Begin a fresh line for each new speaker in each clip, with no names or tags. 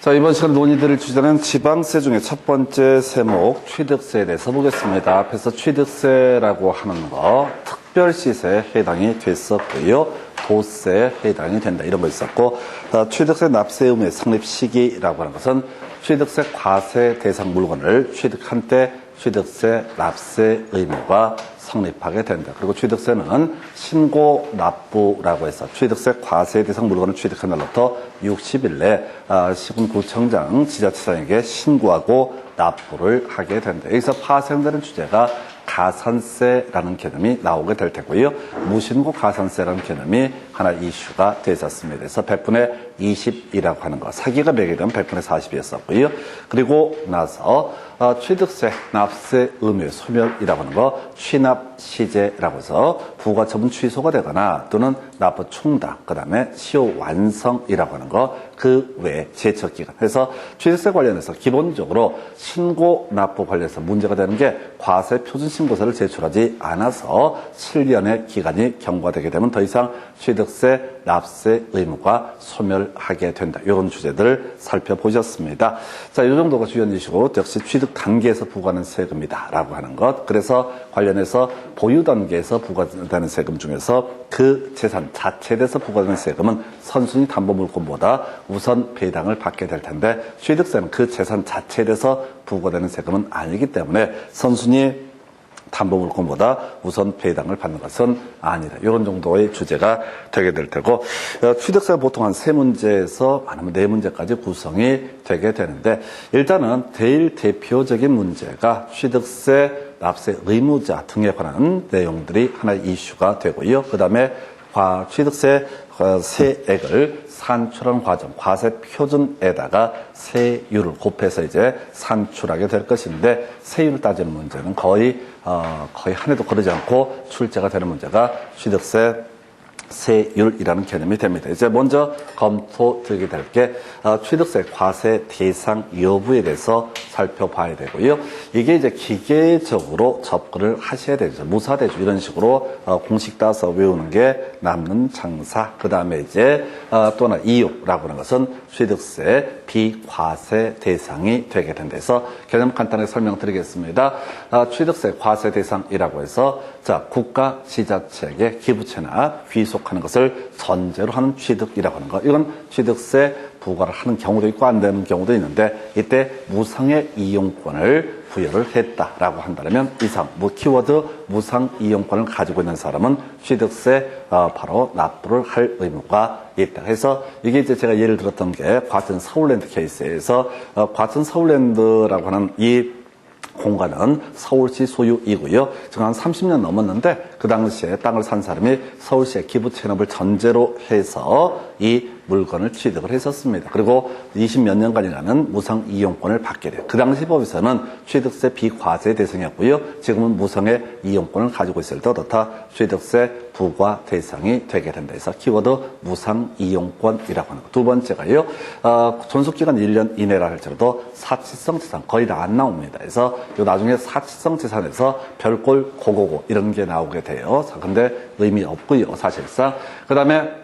자, 이번 시간 논의드릴 주제는 지방세 중에 첫 번째 세목 취득세에 대해서 보겠습니다. 앞에서 취득세라고 하는 거 특별시세에 해당이 됐었고요. 도세에 해당이 된다 이런 거 있었고, 취득세 납세 의무의 성립 시기라고 하는 것은 취득세 과세 대상 물건을 취득한 때 취득세 납세 의무가 성립하게 된다. 그리고 취득세는 신고 납부라고 해서 취득세 과세 대상 물건을 취득한 날부터 60일 내 시군구청장, 지자체장에게 신고하고 납부를 하게 된다. 여기서 파생되는 주제가 가산세라는 개념이 나오게 될 테고요. 무신고 가산세라는 개념이 하나 이슈가 되었습니다. 그래서 100분의 20이라고 하는 거, 사기가 매게 되면 100분의 40이었었고요. 그리고 나서 취득세 납세 의무의 소멸이라고 하는 거, 취납시제라고 해서 부가처분 취소가 되거나 또는 납부 충당, 그 다음에 시효 완성이라고 하는 거, 그 외에 제척기간. 그래서 취득세 관련해서 기본적으로 신고 납부 관련해서 문제가 되는 게 과세 표준 신고서를 제출하지 않아서 7년의 기간이 경과되게 되면 더 이상 취득세 납세 의무가 소멸하게 된다. 이런 주제들을 살펴보셨습니다. 자, 이 정도가 주요 이슈고, 역시 취득 단계에서 부과하는 세금이다 라고 하는 것. 그래서 관련해서 보유 단계에서 부과되는 세금 중에서 그 재산 자체에 대해서 부과되는 세금은 선순위 담보물권보다 우선 배당을 받게 될 텐데, 취득세는 그 재산 자체에 대해서 부과되는 세금은 아니기 때문에 선순위 담보물권보다 우선 배당을 받는 것은 아니다. 이런 정도의 주제가 되게 될 테고, 취득세가 보통 한 3문제에서 아니면 4문제까지 구성이 되게 되는데, 일단은 제일 대표적인 문제가 취득세 납세 의무자 등에 관한 내용들이 하나의 이슈가 되고요. 그 다음에 취득세 세액을 산출하는 과정, 과세 표준에다가 세율을 곱해서 이제 산출하게 될 것인데, 세율을 따지는 문제는 거의 한 해도 거르지 않고 출제가 되는 문제가 취득세 세율이라는 개념이 됩니다. 이제 먼저 검토드리게 될 게 취득세 과세 대상 여부에 대해서 살펴봐야 되고요. 이게 이제 기계적으로 접근을 하셔야 되죠. 무사대주 이런 식으로 공식 따서 외우는 게 남는 장사. 그 다음에 이제 또 하나 이유라고 하는 것은 취득세 비과세 대상이 되게 된다. 그래서 개념 간단하게 설명드리겠습니다. 취득세 과세 대상이라고 해서 국가 지자체에게 기부채나 귀속하는 것을 전제로 하는 취득이라고 하는 것. 이건 취득세 부과를 하는 경우도 있고 안 되는 경우도 있는데, 이때 무상의 이용권을 부여를 했다라고 한다면 이상, 키워드 무상 이용권을 가지고 있는 사람은 취득세 바로 납부를 할 의무가 있다. 그래서 이게 이제 제가 예를 들었던 게 과천 서울랜드 케이스에서 과천 서울랜드라고 하는 이 공간은 서울시 소유이고요. 지금 한 30년 넘었는데 그 당시에 땅을 산 사람이 서울시의 기부 체납을 전제로 해서 이 물건을 취득을 했었습니다. 그리고 20몇 년간이라는 무상 이용권을 받게 돼요. 그 당시 법에서는 취득세 비과세 대상이었고요. 지금은 무상의 이용권을 가지고 있을 때 어떻다? 취득세 부과 대상이 되게 된다. 해서 키워드 무상 이용권이라고 하는 거. 두 번째가요. 존속기간 1년 이내라 할지라도 사치성 재산 거의 다 안 나옵니다. 그래서 나중에 사치성 재산에서 별골 고고고 이런 게 나오게 돼요. 근데 의미 없고요. 사실상. 그 다음에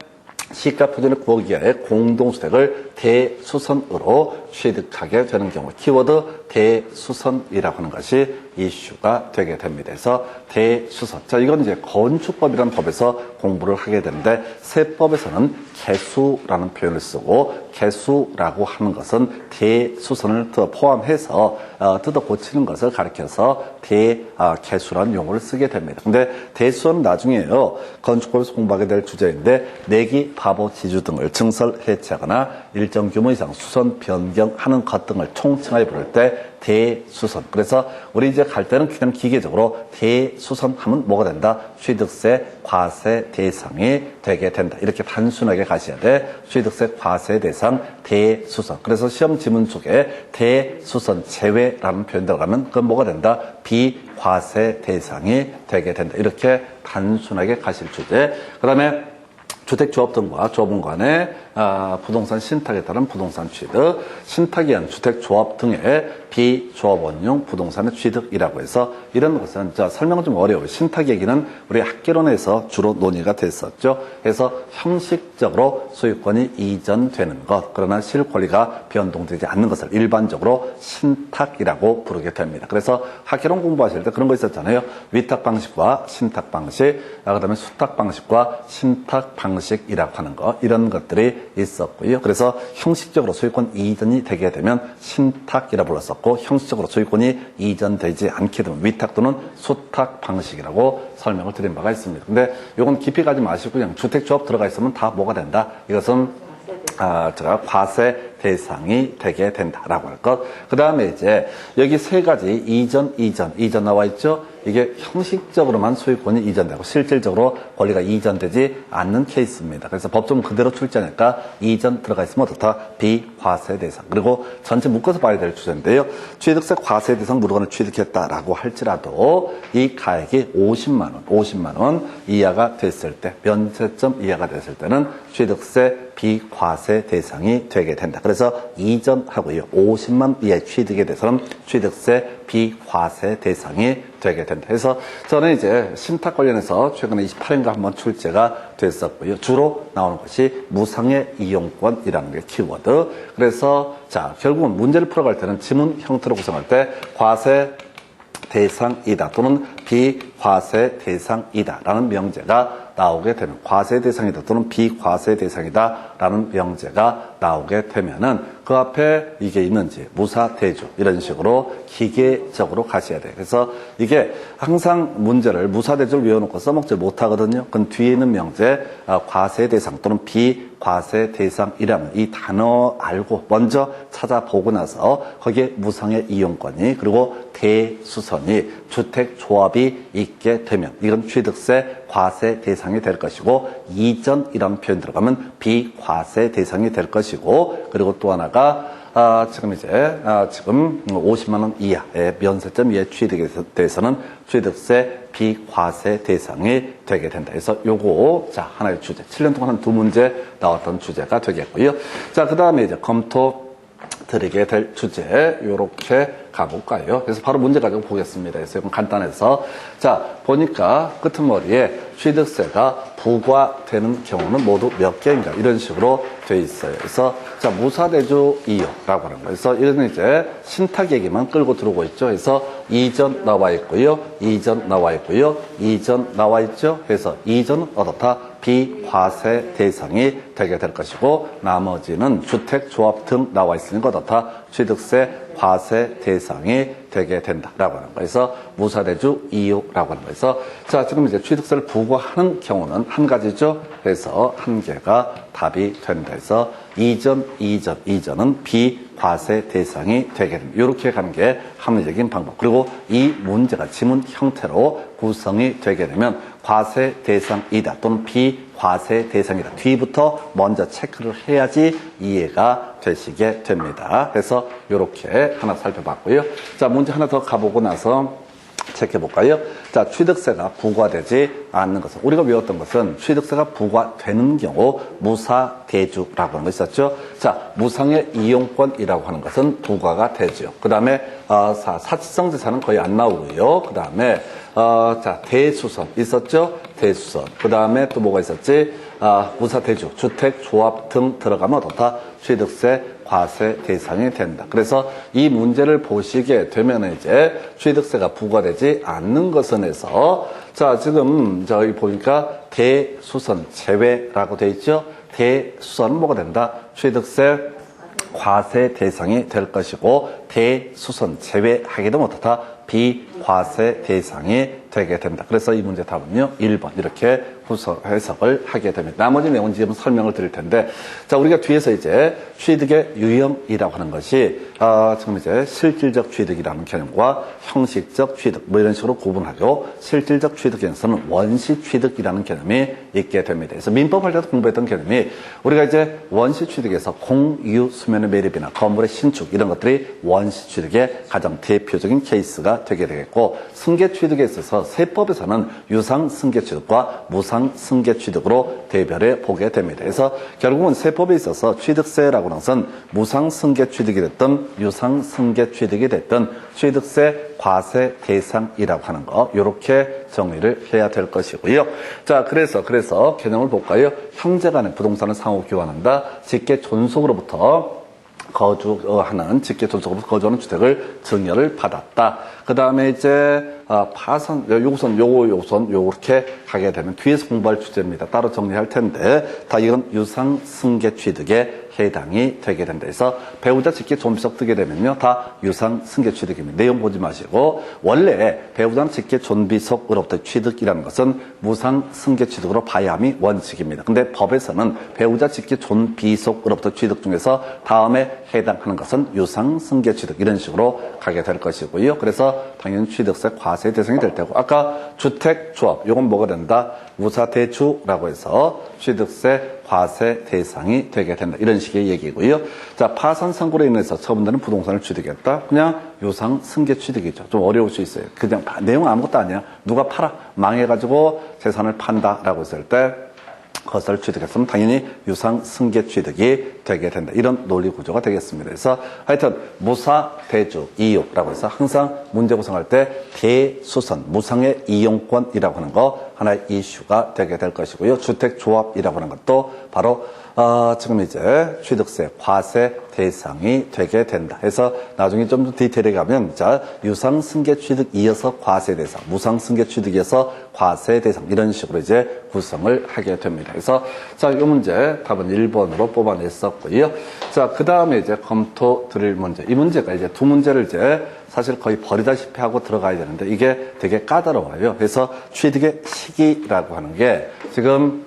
시가 표준의 9억 이하의 공동주택을 대수선으로 취득하게 되는 경우, 키워드 대수선이라고 하는 것이 이슈가 되게 됩니다. 그래서 대수선. 자, 이건 이제 건축법이라는 법에서 공부를 하게 되는데, 세법에서는 개수라는 표현을 쓰고, 개수라고 하는 것은 대수선을 포함해서 뜯어 고치는 것을 가리켜서 대개수라는 용어를 쓰게 됩니다. 근데 대수선은 나중에요, 건축법에서 공부하게 될 주제인데, 내기, 파보, 지주 등을 증설 해체하거나 일정 규모 이상 수선 변경하는 것 등을 총칭하여 부를 때 대수선. 그래서 우리 이제 갈 때는 그냥 기계적으로 대수선 하면 뭐가 된다? 취득세 과세 대상이 되게 된다. 이렇게 단순하게 가셔야 돼. 취득세 과세 대상 대수선. 그래서 시험 지문 속에 대수선 제외라는 표현 들어가면 그건 뭐가 된다? 비과세 대상이 되게 된다. 이렇게 단순하게 가실 주제. 그 다음에 주택조합 등과 조합원 간의 부동산 신탁에 따른 부동산 취득, 신탁에 의한 주택조합 등의 비조합원용 부동산의 취득이라고 해서 이런 것은 설명은 좀 어려워요. 신탁 얘기는 우리 학개론에서 주로 논의가 됐었죠. 그래서 형식적으로 소유권이 이전되는 것, 그러나 실권리가 변동되지 않는 것을 일반적으로 신탁이라고 부르게 됩니다. 그래서 학개론 공부하실 때 그런 거 있었잖아요. 위탁 방식과 신탁 방식, 그다음에 수탁 방식과 신탁 방식이라고 하는 거, 이런 것들이 있었고요. 그래서 형식적으로 소유권 이전이 되게 되면 신탁이라 불렀었고, 형식적으로 소유권이 이전되지 않게 되면 위탁 또는 수탁 방식이라고 설명을 드린 바가 있습니다. 근데 이건 깊이 가지 마시고 그냥 주택조합 들어가 있으면 다 뭐가 된다? 이것은 제가 과세 대상이 되게 된다라고 할 것. 그 다음에 이제 여기 세 가지 이전 나와 있죠. 이게 형식적으로만 소유권이 이전되고 실질적으로 권리가 이전되지 않는 케이스입니다. 그래서 법조문 그대로 출제하니까 이전 들어가 있으면 어떻다? 비과세 대상. 그리고 전체 묶어서 봐야 될 주제인데요. 취득세 과세 대상 물건을 취득했다라고 할지라도 이 가액이 50만 원 이하가 됐을 때, 면세점 이하가 됐을 때는 취득세 비과세 대상이 되게 된다. 그래서 이전하고요. 50만 이하의 취득에 대해서는 취득세 비과세 대상이 되게 된다. 그래서 저는 이제 신탁 관련해서 최근에 28회인가 한번 출제가 됐었고요. 주로 나오는 것이 무상의 이용권이라는 게 키워드. 그래서 결국은 문제를 풀어갈 때는 지문 형태로 구성할 때 과세 대상이다 또는 비과세 대상이다 라는 명제가 나오게 되면, 과세 대상이다 또는 비과세 대상이다 라는 명제가 나오게 되면은 그 앞에 이게 있는지 무사 대주 이런 식으로 기계적으로 가셔야 돼요. 그래서 이게 항상 문제를 무사 대주를 외워놓고 써먹지 못하거든요. 그건 뒤에 있는 명제 과세 대상 또는 비과세 대상이라면 이 단어 알고 먼저 찾아보고 나서 거기에 무상의 이용권이 그리고 대수선이 주택조합이 있게 되면 이건 취득세 과세 대상이 될 것이고, 이전이라는 표현 들어가면 비과세 대상이 될 것이고, 그리고 또 하나가 지금 50만 원 이하의 면세점 이하의 취득에 대해서는 취득세 비과세 대상이 되게 된다. 그래서 요거 하나의 주제, 7년 동안 한 2문제 나왔던 주제가 되겠고요. 그 다음에 이제 검토 드리게 될 주제 요렇게 가볼까요? 그래서 바로 문제 가지고 보겠습니다. 그래서 이건 간단해서 보니까 끄트머리에 취득세가 부과되는 경우는 모두 몇 개인가 이런 식으로 돼 있어요. 그래서 무사대주 이용라고 하는 거예요. 그래서 이거는 이제 신탁 얘기만 끌고 들어오고 있죠. 그래서 이전 나와 있고요, 이전 나와 있고요, 이전 나와 있죠. 그래서 이전은 어떻다? 비과세 대상이 되게 될 것이고, 나머지는 주택조합 등 나와 있으니까 어떻다? 취득세 과세 대상이 되게 된다라고 하는 거예요. 그래서 무사대주 이용라고 하는 거예요. 그래서 지금 이제 취득세를 부과하는 경우는 한 가지죠. 그래서 한 개가 답이 된다 해서 이전은 비과세 대상이 되게 됩니다. 이렇게 가는 게 합리적인 방법. 그리고 이 문제가 지문 형태로 구성이 되게 되면 과세 대상이다 또는 비과세 대상이다 뒤부터 먼저 체크를 해야지 이해가 되시게 됩니다. 그래서 이렇게 하나 살펴봤고요. 문제 하나 더 가보고 나서 체크해볼까요? 취득세가 부과되지 않는 것은, 우리가 외웠던 것은 취득세가 부과되는 경우 무사대주라고 하는 거 있었죠? 무상의 이용권이라고 하는 것은 부과가 되죠. 그 다음에 사치성 재산은 거의 안 나오고요. 그 다음에 대수선 있었죠? 대수선. 그 다음에 또 뭐가 있었지? 무사대주, 주택조합 등 들어가면 어떻다? 취득세 과세 대상이 된다. 그래서 이 문제를 보시게 되면 이제 취득세가 부과되지 않는 것은 해서 지금 저기 보니까 대수선 제외라고 돼 있죠? 대수선은 뭐가 된다? 취득세 과세 대상이 될 것이고, 대수선 제외하게 되면 어떻다? 비과세 대상이 되게 된다. 그래서 이 문제 답은요 1번 이렇게 해석을 하게 됩니다. 나머지 내용은 지금 설명을 드릴 텐데, 우리가 뒤에서 이제 취득의 유형이라고 하는 것이 지금 이제 실질적 취득이라는 개념과 형식적 취득 이런 식으로 구분하죠. 실질적 취득에서는 원시 취득이라는 개념이 있게 됩니다. 그래서 민법 할 때도 공부했던 개념이, 우리가 이제 원시 취득에서 공유 수면의 매립이나 건물의 신축 이런 것들이 원시 취득의 가장 대표적인 케이스가 취득세가 되게 되겠고, 승계취득에 있어서 세법에서는 유상승계취득과 무상승계취득으로 대별해 보게 됩니다. 그래서 결국은 세법에 있어서 취득세라고 하는 것은 무상승계취득이 됐든 유상승계취득이 됐든 취득세 과세 대상이라고 하는 거, 이렇게 정리를 해야 될 것이고요. 자, 그래서 개념을 볼까요? 형제간의 부동산을 상호 교환한다. 직계 존속으로부터 거주하는 직계 존속으로 거주하는 주택을 증여를 받았다. 그 다음에 이제 파산 요렇게 가게 되면 뒤에서 공부할 주제입니다. 따로 정리할 텐데 다 이건 유상승계 취득에 해당이 되게 된다. 그래서 배우자 직계 존비속 뜨게 되면요 다 유상승계 취득입니다. 내용 보지 마시고 원래 배우자 직계 존비속으로부터 취득이라는 것은 무상승계 취득으로 봐야 함이 원칙입니다. 근데 법에서는 배우자 직계 존비속으로부터 취득 중에서 다음에 해당하는 것은 유상승계 취득 이런 식으로 가게 될 것이고요. 그래서 당연히 취득세 과세 대상이 될 테고 아까 주택 조합 이건 뭐가 된다? 무사대주라고 해서 취득세 과세 대상이 되게 된다. 이런 식의 얘기고요. 자, 파산 선고로 인해서 처분되는 부동산을 취득했다. 그냥 유상승계 취득이죠. 좀 어려울 수 있어요. 그냥 내용 아무것도 아니야. 누가 팔아 망해가지고 재산을 판다라고 했을 때 그것을 취득했으면 당연히 유상승계 취득이 되게 된다. 이런 논리 구조가 되겠습니다. 그래서 하여튼 무사, 대주, 이용라고 해서 항상 문제 구성할 때 대수선, 무상의 이용권이라고 하는 거 하나의 이슈가 되게 될 것이고요. 주택조합이라고 하는 것도 바로 지금 이제 취득세, 과세 대상이 되게 된다. 해서 나중에 좀 더 디테일에 가면 자 유상승계 취득 이어서 과세 대상, 무상승계 취득 이어서 과세 대상 이런 식으로 이제 구성을 하게 됩니다. 그래서 자, 이 문제 답은 1번으로 뽑아냈었고요. 자, 그 다음에 이제 검토 드릴 문제. 이 문제가 이제 두 문제를 이제 사실 거의 버리다시피 하고 들어가야 되는데 이게 되게 까다로워요. 그래서 취득의 시기라고 하는 게 지금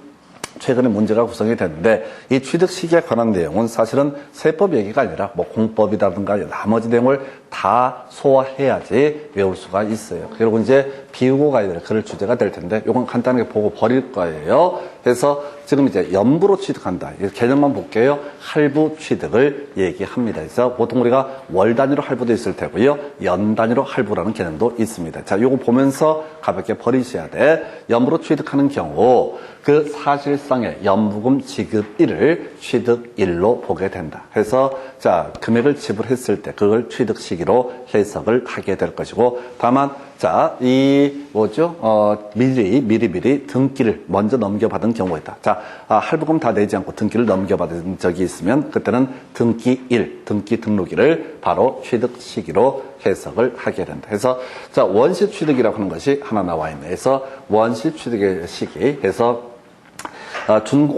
최근에 문제가 구성이 됐는데 이 취득 시기에 관한 내용은 사실은 세법 얘기가 아니라 뭐 공법이라든가 나머지 내용을 다 소화해야지 외울 수가 있어요. 그리고 이제 비우고 가야 될 그럴 주제가 될 텐데 이건 간단하게 보고 버릴 거예요. 그래서 지금 이제 연부로 취득한다. 개념만 볼게요. 할부 취득을 얘기합니다. 그래서 보통 우리가 월 단위로 할부도 있을 테고요. 연 단위로 할부라는 개념도 있습니다. 자, 요거 보면서 가볍게 버리셔야 돼. 연부로 취득하는 경우 그 사실상의 연부금 지급일을 취득일로 보게 된다. 그래서 자, 금액을 지불했을 때 그걸 취득 시기로 해석을 하게 될 것이고 다만 자, 이 미리 등기를 먼저 넘겨받은 경우가 있다. 자, 할부금 다 내지 않고 등기를 넘겨받은 적이 있으면 그때는 등기일, 등기 등록일을 바로 취득 시기로 해석을 하게 된다. 그래서 자, 원시 취득이라고 하는 것이 하나 나와 있네. 그래서 원시 취득의 시기 해서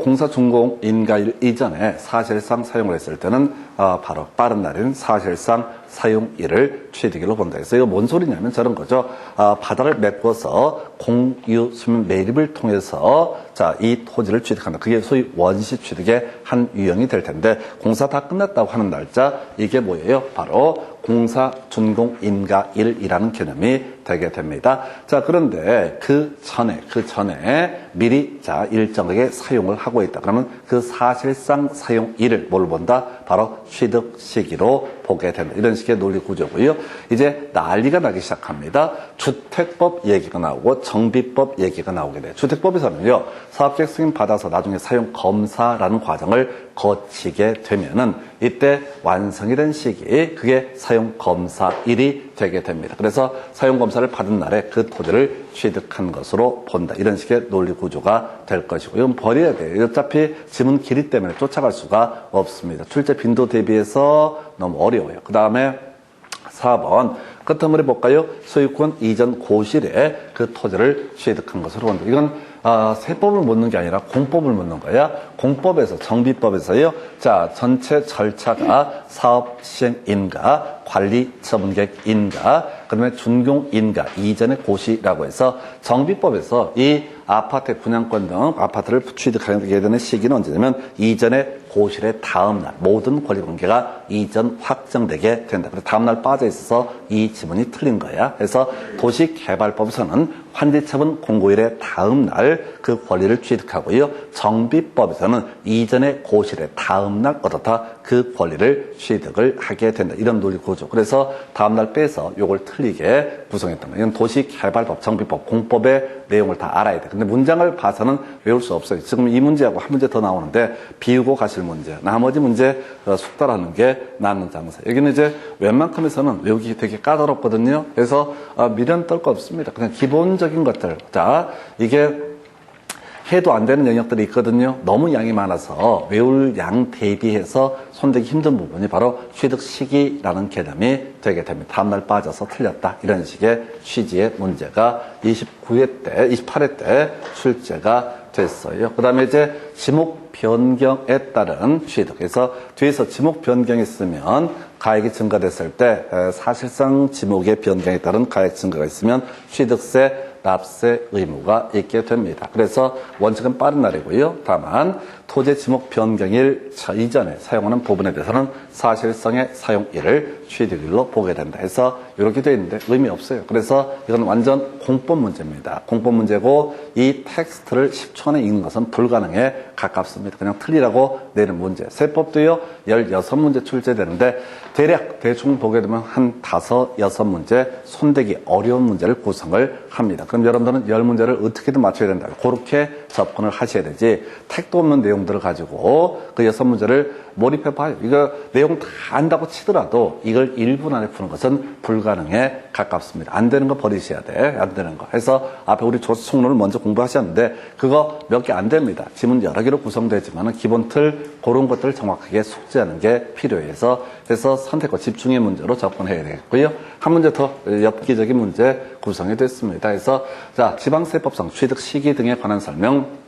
공사 준공 인가일 이전에 사실상 사용을 했을 때는 바로 빠른 날인 사실상 사용일을 취득일로 본다. 그래서 이거 뭔 소리냐면 저런 거죠. 바다를 메꿔서 공유 수면 매립을 통해서 자, 이 토지를 취득한다. 그게 소위 원시 취득의 한 유형이 될 텐데 공사 다 끝났다고 하는 날짜 이게 뭐예요? 바로 공사 준공 인가일이라는 개념이 되게 됩니다. 자, 그런데 그 전에 미리 자, 일정하게 사용을 하고 있다. 그러면 그 사실상 사용일을 뭘 본다? 바로 취득 시기로 보게 된다. 이런 식의 논리 구조고요. 이제 난리가 나기 시작합니다. 주택법 얘기가 나오고 정비법 얘기가 나오게 돼요. 주택법에서는요. 사업계획 승인 받아서 나중에 사용 검사라는 과정을 거치게 되면은 이때 완성이 된 시기 그게 사용 검사일이 되게 됩니다. 그래서 사용 검사를 받은 날에 그 토지를 취득한 것으로 본다. 이런 식의 논리 구조가 될 것이고 이건 버려야 돼요. 어차피 지문 길이 때문에 쫓아갈 수가 없습니다. 출제 빈도 대비해서 너무 어려워요. 그 다음에 4번 끝 한번 해볼까요? 소유권 이전 고실에 그 토지를 취득한 것으로 본다. 이건 세법을 묻는 게 아니라 공법을 묻는 거야. 공법에서 정비법에서요. 자, 전체 절차가 사업 시행 인가, 관리 처분 계획 인가, 그다음에 준공 인가, 이전의 고시라고 해서 정비법에서 이 아파트 분양권 등 아파트를 취득하게 되는 시기는 언제냐면 이전의 고실의 다음 날 모든 권리 관계가 이전 확정되게 된다. 그래서 다음 날 빠져 있어서 이 지문이 틀린 거야. 그래서 도시개발법에서는 환지처분 공고일의 다음 날 그 권리를 취득하고요. 정비법에서는 이전의 고실의 다음 날 어떻다 그 권리를 취득을 하게 된다. 이런 논리 구조. 그래서 다음날 빼서 요걸 틀리게 구성했던 거예요. 이건 도시개발법, 정비법, 공법의 내용을 다 알아야 돼. 근데 문장을 봐서는 외울 수 없어요. 지금 이 문제하고 한 문제 더 나오는데 비우고 가실 문제, 나머지 문제 숙달하는 게 낫는 장사. 여기는 이제 웬만큼에서는 외우기 되게 까다롭거든요. 그래서 미련 떨 거 없습니다. 그냥 기본적인 것들. 자, 이게 해도 안 되는 영역들이 있거든요. 너무 양이 많아서 외울 양 대비해서 손대기 힘든 부분이 바로 취득 시기라는 개념이 되게 됩니다. 다음날 빠져서 틀렸다. 이런 식의 취지의 문제가 28회 때 출제가 됐어요. 그 다음에 이제 지목 변경에 따른 취득. 그래서 뒤에서 지목 변경이 있으면 가액이 증가됐을 때 사실상 지목의 변경에 따른 가액 증가가 있으면 취득세 납세 의무가 있게 됩니다. 그래서 원칙은 빠른 날이고요. 다만 토지 지목 변경일 이전에 사용하는 부분에 대해서는 사실상의 사용일을 취득일로 보게 된다 해서 이렇게 되어 있는데 의미 없어요. 그래서 이건 완전 공법 문제입니다. 공법 문제고 이 텍스트를 10초 안에 읽는 것은 불가능에 가깝습니다. 그냥 틀리라고 내는 문제. 세법도요 16문제 출제되는데 대충 보게 되면 한 5, 6문제 손대기 어려운 문제를 구성을 합니다. 그럼 여러분들은 10문제를 어떻게든 맞춰야 된다. 그렇게 접근을 하셔야 되지 택도 없는 내용들을 가지고 그 6문제를 몰입해봐요. 이거 내용 다 안다고 치더라도 이걸 1분 안에 푸는 것은 불가능에 가깝습니다. 안 되는 거 버리셔야 돼. 안 되는 거. 해서 앞에 우리 조수 총론을 먼저 공부하셨는데 그거 몇 개 안 됩니다. 지문 여러 개로 구성되지만 기본 틀 그런 것들을 정확하게 숙지하는 게 필요해서 그래서 선택과 집중의 문제로 접근해야 되겠고요. 한 문제 더 엽기적인 문제 구성이 됐습니다. 그래서 자 지방세법상 취득 시기 등에 관한 설명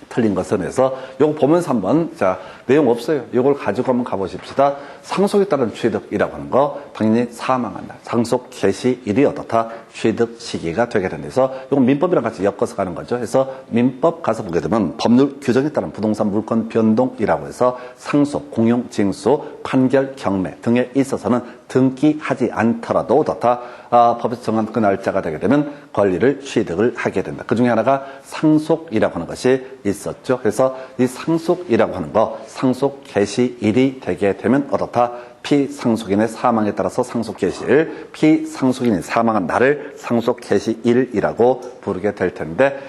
틀린 것은 해서 요거 보면서 한번 자 내용 없어요. 요걸 가지고 한번 가보십시다. 상속에 따른 취득이라고 하는 거 당연히 사망한 날 상속 개시일이 어떻다 취득 시기가 되게 된다서 요건 민법이랑 같이 엮어서 가는 거죠. 그래서 민법 가서 보게 되면 법률 규정에 따른 부동산 물권 변동이라고 해서 상속, 공용, 징수, 판결, 경매 등에 있어서는 등기하지 않더라도 어떻다 법에서 정한 그 날짜가 되게 되면 권리를 취득을 하게 된다. 그 중에 하나가 상속이라고 하는 것이 있었죠. 그래서 이 상속이라고 하는 거 상속 개시일이 되게 되면 어떻다 피상속인의 사망에 따라서 상속 개시일, 피상속인이 사망한 날을 상속 개시일이라고 부르게 될 텐데,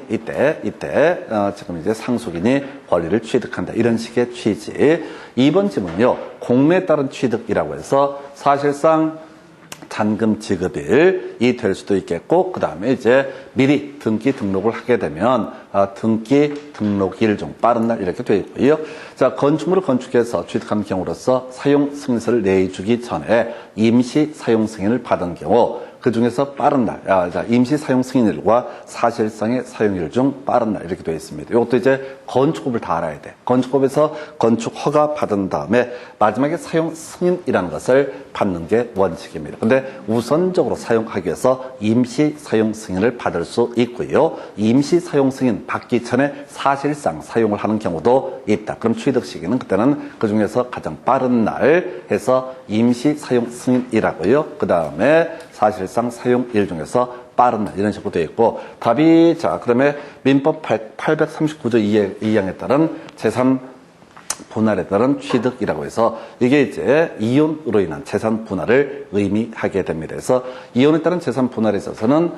이때 지금 이제 상속인이 권리를 취득한다. 이런 식의 취지. 2번 질문은요, 공매에 따른 취득이라고 해서 사실상 잔금 지급일이 될 수도 있겠고, 그 다음에 이제 미리 등기 등록을 하게 되면 등기 등록일 중 빠른 날 이렇게 되어 있고요. 자, 건축물을 건축해서 취득한 경우로서 사용 승인서를 내주기 전에 임시 사용 승인을 받은 경우 그 중에서 빠른 날, 임시 사용 승인일과 사실상의 사용일 중 빠른 날 이렇게 되어 있습니다. 이것도 이제 건축법을 다 알아야 돼. 건축법에서 건축 허가 받은 다음에 마지막에 사용 승인이라는 것을 받는 게 원칙입니다. 근데 우선적으로 사용하기 위해서 임시 사용 승인을 받을 수 있고요. 임시 사용 승인 받기 전에 사실상 사용을 하는 경우도 있다. 그럼 취득 시기는 그때는 그 중에서 가장 빠른 날 해서 임시 사용 승인이라고요. 그 다음에 사실상 사용일 중에서 빠른 날 이런 식으로 되어 있고 답이 자 그다음에 민법 839조 2항에 따른 재산 분할에 따른 취득이라고 해서 이게 이제 이혼으로 인한 재산 분할을 의미하게 됩니다. 그래서 이혼에 따른 재산 분할에 있어서는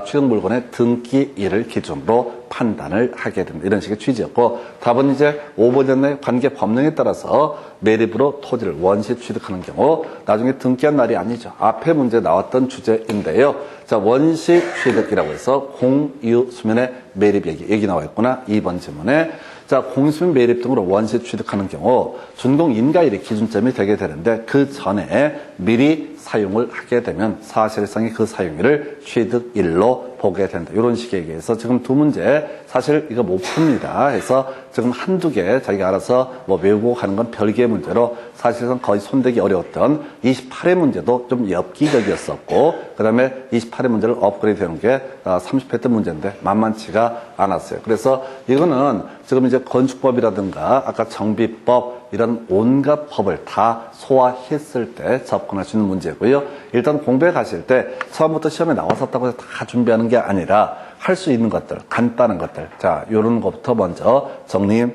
취득 물건의 등기일을 기준으로 판단을 하게 됩니다. 이런 식의 취지였고 답은 이제 5번 전의 관계 법령에 따라서 매립으로 토지를 원시 취득하는 경우 나중에 등기한 날이 아니죠. 앞에 문제 나왔던 주제인데요. 자 원시 취득이라고 해서 공유 수면의 매립 얘기 나와 있구나. 2번 질문에 자, 공수면 매립 등으로 원시 취득하는 경우 준공 인가일이 기준점이 되게 되는데 그 전에 미리 사용을 하게 되면 사실상의 그 사용일을 취득일로 보게 된다. 이런 식의 얘기해서 지금 두 문제 사실 이거 못 풉니다. 해서 지금 한두 개 자기가 알아서 뭐 외우고 가는 건 별개의 문제로 사실상 거의 손대기 어려웠던 28회 문제도 좀 엽기적이었었고 그 다음에 28회 문제를 업그레이드 되는 게 30회 때 문제인데 만만치가 않았어요. 그래서 이거는 지금 이제 건축법이라든가 아까 정비법 이런 온갖 법을 다 소화했을 때 접근할 수 있는 문제고요. 일단 공부해 가실 때 처음부터 시험에 나왔었다고 해서 다 준비하는 게 아니라 할 수 있는 것들, 간단한 것들. 자, 요런 것부터 먼저 정리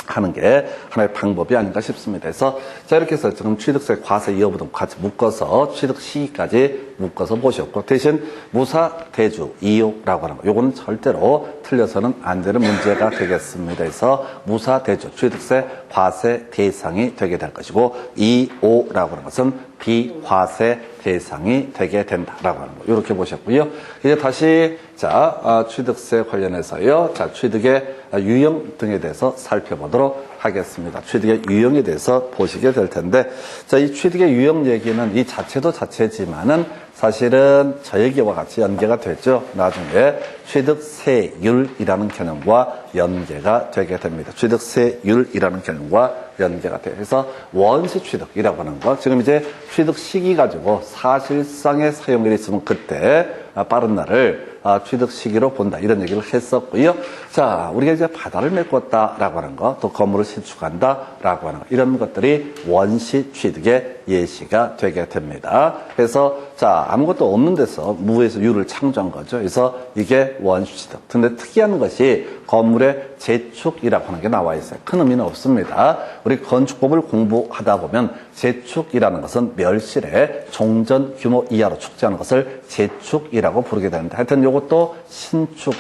하는 게 하나의 방법이 아닌가 싶습니다. 그래서 자 이렇게 해서 지금 취득세, 과세, 이여부 등 같이 묶어서 취득 시기까지 묶어서 보셨고 대신 무사, 대주, 이요라고 하는 거 요거는 절대로 틀려서는 안 되는 문제가 되겠습니다. 그래서 무사, 대주, 취득세, 과세 대상이 되게 될 것이고 이오라고 하는 것은 비과세 대상이 되게 된다라고 하는 거 이렇게 보셨고요. 이제 다시 자 취득세 관련해서요. 자 취득의 유형 등에 대해서 살펴보도록 하겠습니다. 취득의 유형에 대해서 보시게 될 텐데 자 이 취득의 유형 얘기는 이 자체도 자체지만은 사실은 저 얘기와 같이 연계가 됐죠. 나중에 취득세율이라는 개념과 연계가 되게 됩니다. 취득세율이라는 개념과 연계가 돼요. 그래서 원시 취득이라고 하는 거 지금 이제 취득 시기 가지고 사실상의 사용일이 있으면 그때 빠른 날을 취득 시기로 본다 이런 얘기를 했었고요. 자 우리가 이제 바다를 메꿨다라고 하는 거 또 건물을 신축한다라고 하는 거 이런 것들이 원시 취득의 예시가 되게 됩니다. 그래서 자 아무것도 없는 데서 무에서 유를 창조한 거죠. 그래서 이게 원시 취득. 근데 특이한 것이 건물의 재축이라고 하는 게 나와 있어요. 큰 의미는 없습니다. 우리 건축법을 공부하다 보면 재축이라는 것은 멸실의 종전 규모 이하로 축제하는 것을 재축이라고 부르게 되는데 하여튼 이것도 신축,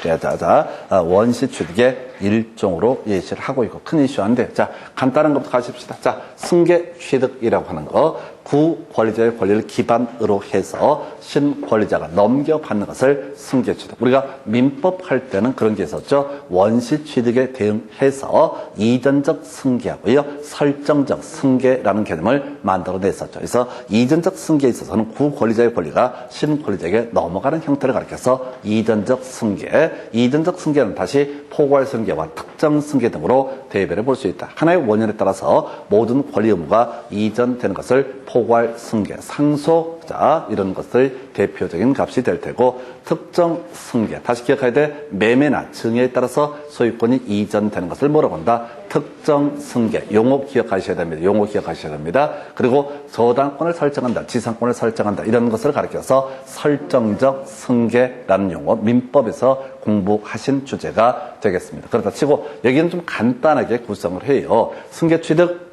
원시 취득의 일종으로 예시를 하고 있고 큰 이슈인데 자 간단한 것부터 가십시다. 자 승계 취득이라고 하는 거 구권리자의 권리를 기반으로 해서 신권리자가 넘겨받는 것을 승계 취득. 우리가 민법 할 때는 그런 게 있었죠. 원시 취득에 대응해서 이전적 승계하고요 설정적 승계라는 개념을 만들어냈었죠. 그래서 이전적 승계에 있어서는 구권리자의 권리가 신권리자에게 넘어가는 형태를 가리켜서 이전적 승계. 이전적 승계는 다시 포괄 승계와 특정 승계 등으로 대별해 볼 수 있다. 하나의 원인에 따라서 모든 권리 의무가 이전되는 것을 포괄 승계, 상속자 이런 것들 대표적인 값이 될 테고 특정 승계, 다시 기억해야 돼. 매매나 증여에 따라서 소유권이 이전되는 것을 뭐라고 한다? 특정 승계. 용어 기억하셔야 됩니다. 용어 기억하셔야 됩니다. 그리고 저당권을 설정한다, 지상권을 설정한다 이런 것을 가리켜서 설정적 승계라는 용어 민법에서 공부하신 주제가 되겠습니다. 그렇다 치고 여기는 좀 간단하게 구성을 해요. 승계 취득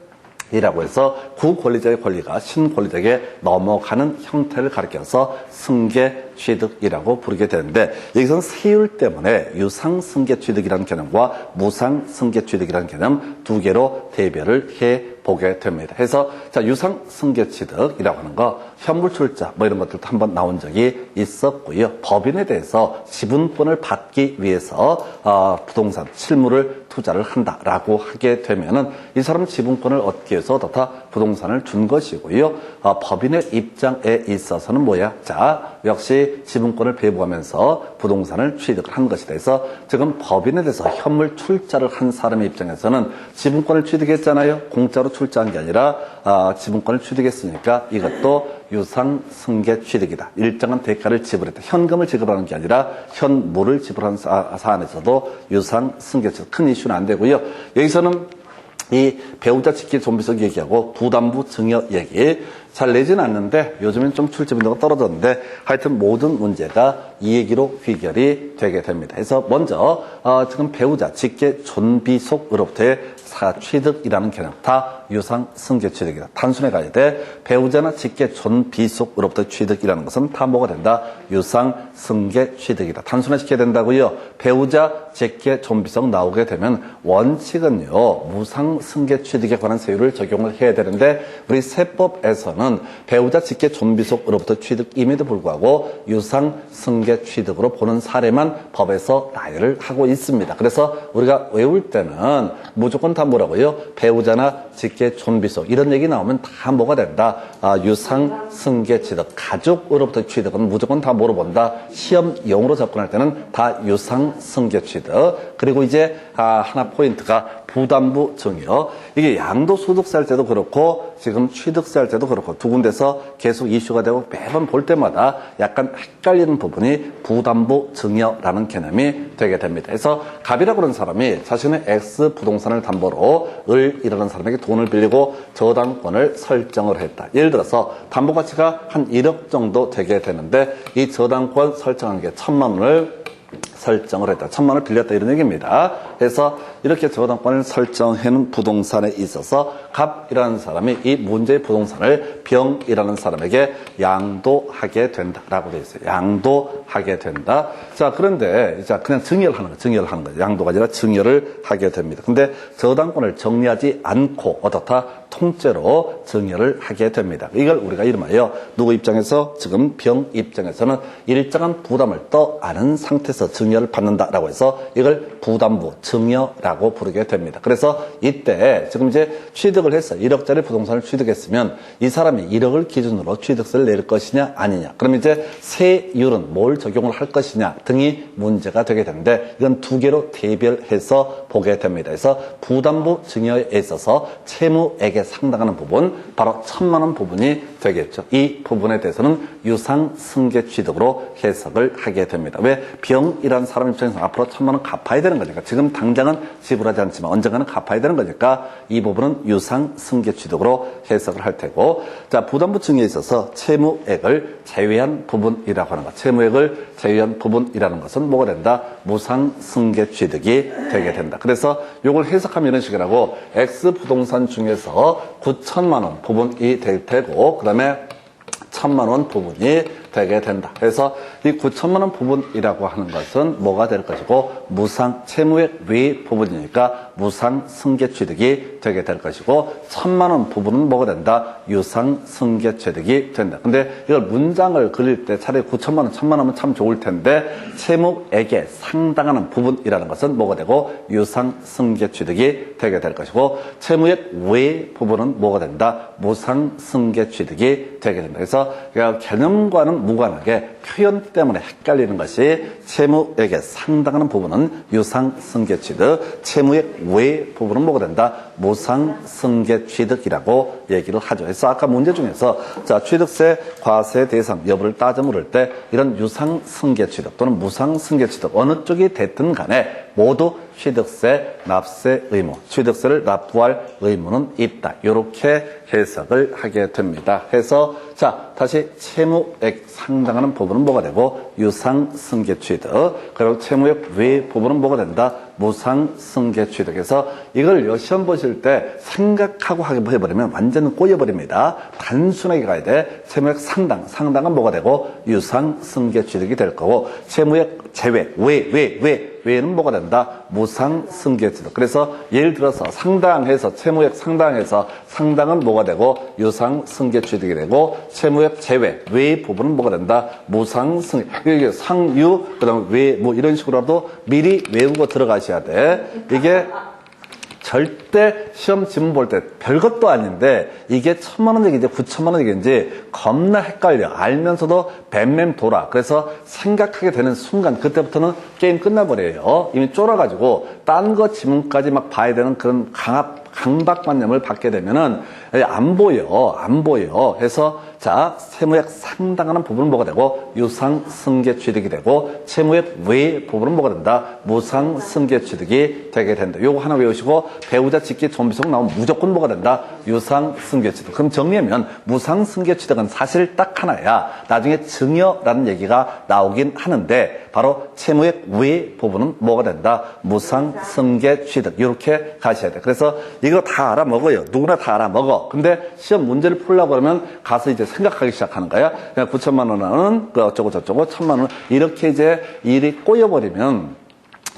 이라고 해서 구권리자의 권리가 신권리자에게 넘어가는 형태를 가리켜서 승계 취득이라고 부르게 되는데 여기서는 세율 때문에 유상 승계 취득이라는 개념과 무상 승계 취득이라는 개념 두 개로 대별을 해 보게 됩니다. 그래서 자 유상 승계 취득이라고 하는 거 현물 출자 뭐 이런 것들도 한번 나온 적이 있었고요. 법인에 대해서 지분권을 받기 위해서 부동산 실물을 투자를 한다라고 하게 되면은 이 사람은 지분권을 얻기 위해서 다 부동산을 준 것이고요. 법인의 입장에 있어서는 뭐야? 자 역시 지분권을 배부하면서 부동산을 취득을 한 것이다. 그래서 지금 법인에 대해서 현물 출자를 한 사람의 입장에서는 지분권을 취득했잖아요. 공짜로 출자한 게 아니라 지분권을 취득했으니까 이것도 유상 승계 취득이다. 일정한 대가를 지불했다. 현금을 지불하는 게 아니라 현물을 지불하는 사안에서도 유상 승계 취득. 큰 이슈는 안 되고요. 여기서는 이 배우자 직계 존비속 얘기하고 부담부 증여 얘기 잘 내지는 않는데 요즘엔 좀 출제 빈도가 떨어졌는데 하여튼 모든 문제가 이 얘기로 귀결이 되게 됩니다. 그래서 먼저 지금 배우자 직계 존비속으로부터의 사취득이라는 개념 다 유상 승계 취득이다. 단순해 가야 돼. 배우자나 직계 존비속으로부터 취득이라는 것은 다 뭐가 된다? 유상 승계 취득이다. 단순화시켜야 된다고요. 배우자 직계 존비속 나오게 되면 원칙은요 무상 승계 취득에 관한 세율을 적용을 해야 되는데 우리 세법에서는 배우자 직계 존비속으로부터 취득임에도 불구하고 유상 승계 취득으로 보는 사례만 법에서 나열을 하고 있습니다. 그래서 우리가 외울 때는 무조건 다 뭐라고요? 배우자나 직계 존비속 이런 얘기 나오면 다 뭐가 된다? 유상 승계 취득, 가족으로부터 취득은 무조건 다 뭐로 본다? 시험용으로 접근할 때는 다 유상 승계 취득. 그리고 이제 하나 포인트가 부담부 증여. 이게 양도소득세 할 때도 그렇고 지금 취득세 할 때도 그렇고 두 군데서 계속 이슈가 되고 매번 볼 때마다 약간 헷갈리는 부분이 부담부 증여라는 개념이 되게 됩니다. 그래서 갑이라고 그러는 사람이 자신의 X 부동산을 담보로 을이라는 사람에게 돈을 빌리고 저당권을 설정을 했다. 예를 들어서 담보가치가 한 1억 정도 되게 되는데 이 저당권 설정한 게 1,000만 원을 설정을 했다. 1,000만 원을 빌렸다 이런 얘기입니다. 그래서 이렇게 저당권을 설정해놓은 부동산에 있어서 갑이라는 사람이 이 문제의 부동산을 병이라는 사람에게 양도하게 된다라고 되어 있어요. 양도하게 된다. 자, 그런데 자 그냥 증여를 하는 거예요. 증여를 하는 거예요. 양도가 아니라 증여를 하게 됩니다. 근데 저당권을 정리하지 않고 어떻다? 통째로 증여를 하게 됩니다. 이걸 우리가 이름하여 누구 입장에서 지금 병 입장에서는 일정한 부담을 떠안은 상태에서 증여를 받는다라고 해서 이걸 부담부 증여라고 부르게 됩니다. 그래서 이때 지금 이제 취득을 해서 1억짜리 부동산을 취득했으면 이 사람이 1억을 기준으로 취득세를 낼 것이냐 아니냐. 그럼 이제 세율은 뭘 적용을 할 것이냐 등이 문제가 되게 되는데 이건 두 개로 대별해서 보게 됩니다. 그래서 부담부 증여에 있어서 채무액에 상당하는 부분 바로 1,000만 원 부분이 되겠죠. 이 부분에 대해서는 유상승계 취득으로 해석을 하게 됩니다. 왜? 병이라는 사람 입장에서 앞으로 1,000만 원 갚아야 되는 거니까 지금 당장은 지불하지 않지만 언젠가는 갚아야 되는 거니까 이 부분은 유상승계 취득으로 해석을 할 테고 자 부담부 증여에 있어서 채무액을 제외한 부분이라고 하는 것 채무액을 제외한 부분이라는 것은 뭐가 된다? 무상승계 취득이 되게 된다. 그래서 이걸 해석하면 이런 식이라고 X 부동산 중에서 9,000만 원 부분이 될 테고 그 다음에 1,000만 원 부분이 되게 된다. 그래서 이 9,000만 원 부분이라고 하는 것은 뭐가 될 것이고 무상 채무액 외 부분이니까 무상 승계 취득이 되게 될 것이고 1,000만 원 부분은 뭐가 된다? 유상 승계 취득이 된다. 근데 이걸 문장을 그릴 때 차라리 9,000만 원, 1,000만 원은 참 좋을 텐데 채무액에 상당하는 부분이라는 것은 뭐가 되고 유상 승계 취득이 되게 될 것이고 채무액 외 부분은 뭐가 된다? 무상 승계 취득이 되게 된다. 그래서 개념과는 무관하게 표현 때문에 헷갈리는 것이 채무액에 상당하는 부분은 유상승계 취득, 채무액 외 부분은 뭐가 된다? 무상승계 취득이라고 얘기를 하죠. 그래서 아까 문제 중에서 자 취득세 과세 대상 여부를 따져 물을 때 이런 유상승계 취득 또는 무상승계 취득 어느 쪽이 됐든 간에 모두 취득세 납세 의무, 취득세를 납부할 의무는 있다. 이렇게 해석을 하게 됩니다. 해서 자 다시 채무액 상당하는 부분은 뭐가 되고 유상승계 취득 그리고 채무액 외 부분은 뭐가 된다? 무상승계 취득해서 이걸 시험 보실 때 생각하고 해버리면 완전 꼬여버립니다. 단순하게 가야 돼. 채무액 상당은 뭐가 되고 유상승계 취득이 될 거고 채무액 제외 외에는 뭐가 된다? 무상승계 취득. 그래서 예를 들어서 상당해서 채무액 상당은 뭐가 되고 유상승계 취득이 되고 채무액 제외 외 부분은 뭐가 된다? 무상승계. 이게 상유 그다음에 외 뭐 이런 식으로라도 미리 외우고 들어가셔야 돼. 이게 절대 시험 지문 볼 때 별것도 아닌데 이게 1,000만 원 얘기인지 9,000만 원 얘기인지 겁나 헷갈려. 알면서도 뱀맴 돌아. 그래서 생각하게 되는 순간 그때부터는 게임 끝나버려요. 이미 쫄아가지고 딴 거 지문까지 막 봐야 되는 그런 강박관념을 받게 되면은 안 보여. 해서 자 채무액 상당하는 부분은 뭐가 되고 유상승계 취득이 되고 채무액 외 부분은 뭐가 된다? 무상승계 취득이 되게 된다. 요거 하나 외우시고 배우자 직계 좀비속 나오면 무조건 뭐가 된다? 유상승계 취득. 그럼 정리하면 무상승계 취득은 사실 딱 하나야. 나중에 증여라는 얘기가 나오긴 하는데 바로 채무액 외 부분은 뭐가 된다? 무상승계 취득. 이렇게 가셔야 돼. 그래서 이거 다 알아먹어요. 누구나 다 알아먹어. 근데 시험 문제를 풀려고 그러면 가서 이제 생각하기 시작하는 거야. 그냥 9,000만 원은 그 어쩌고 저쩌고 1,000만 원 이렇게 이제 일이 꼬여버리면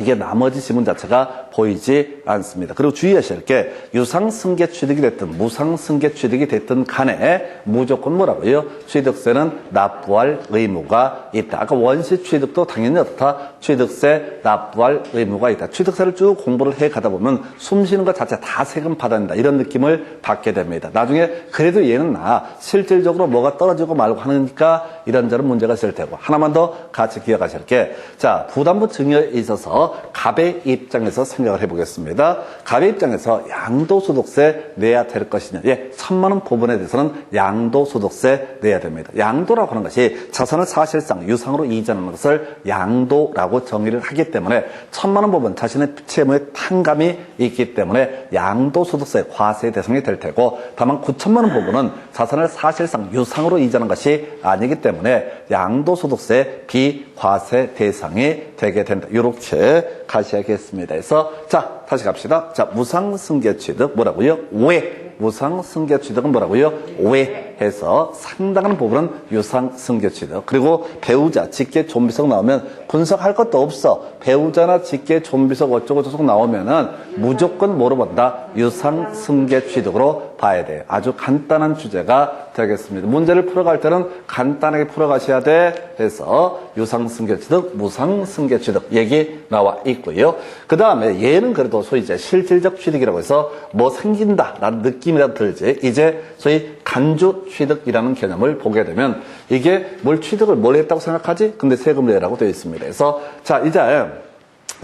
이게 나머지 지문 자체가 보이지 않습니다. 그리고 주의하셔야 할 게 유상승계 취득이 됐든 무상승계 취득이 됐든 간에 무조건 뭐라고요? 취득세는 납부할 의무가 있다. 아까 원시 취득도 당연히 어떻다? 취득세 납부할 의무가 있다. 취득세를 쭉 공부를 해 가다 보면 숨 쉬는 것 자체 다 세금 받아야 된다. 이런 느낌을 받게 됩니다. 나중에 그래도 얘는 실질적으로 뭐가 떨어지고 말고 하니까 이런저런 문제가 있을 테고 하나만 더 같이 기억하셔야 할 게 자 부담부 증여에 있어서 그래서 갑의 입장에서 생각을 해보겠습니다. 갑의 입장에서 양도소득세 내야 될 것이냐. 예, 1,000만 원 부분에 대해서는 양도소득세 내야 됩니다. 양도라고 하는 것이 자산을 사실상 유상으로 이전하는 것을 양도라고 정의를 하기 때문에 1,000만 원 부분 자신의 채무에 탕감이 있기 때문에 양도소득세 과세 대상이 될 테고, 다만 9천만 원 부분은 자산을 사실상 유상으로 이전한 것이 아니기 때문에 양도소득세 비과세 대상이 되게 된다. 이렇게 가셔야겠습니다. 그래서 자, 다시 갑시다. 자, 무상승계취득 뭐라고요? 왜? 무상승계취득은 뭐라고요? 왜? 해서 상당한 부분은 유상승계취득. 그리고 배우자, 직계, 존비속 나오면 분석할 것도 없어. 배우자나 직계, 존비속 어쩌고 저쩌고 나오면은 무조건 뭐로 본다? 유상승계취득으로 봐야 돼요. 아주 간단한 주제가 되겠습니다. 문제를 풀어갈 때는 간단하게 풀어가셔야 돼. 해서 유상승계취득, 무상승계취득 얘기 나와 있고요. 그 다음에 얘는 그래도 소위 이제 실질적 취득이라고 해서 뭐 생긴다라는 느낌이라도 들지. 이제 소위 간주 취득이라는 개념을 보게 되면 이게 뭘 취득을 뭘 했다고 생각하지? 근데 세금을 내라고 되어 있습니다. 그래서 자, 이제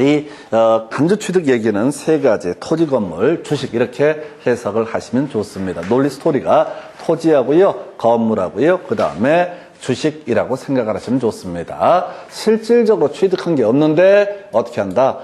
이 간주 취득 얘기는 세 가지, 토지, 건물, 주식 이렇게 해석을 하시면 좋습니다. 논리 스토리가 토지하고요, 건물하고요, 그 다음에 주식이라고 생각을 하시면 좋습니다. 실질적으로 취득한 게 없는데 어떻게 한다?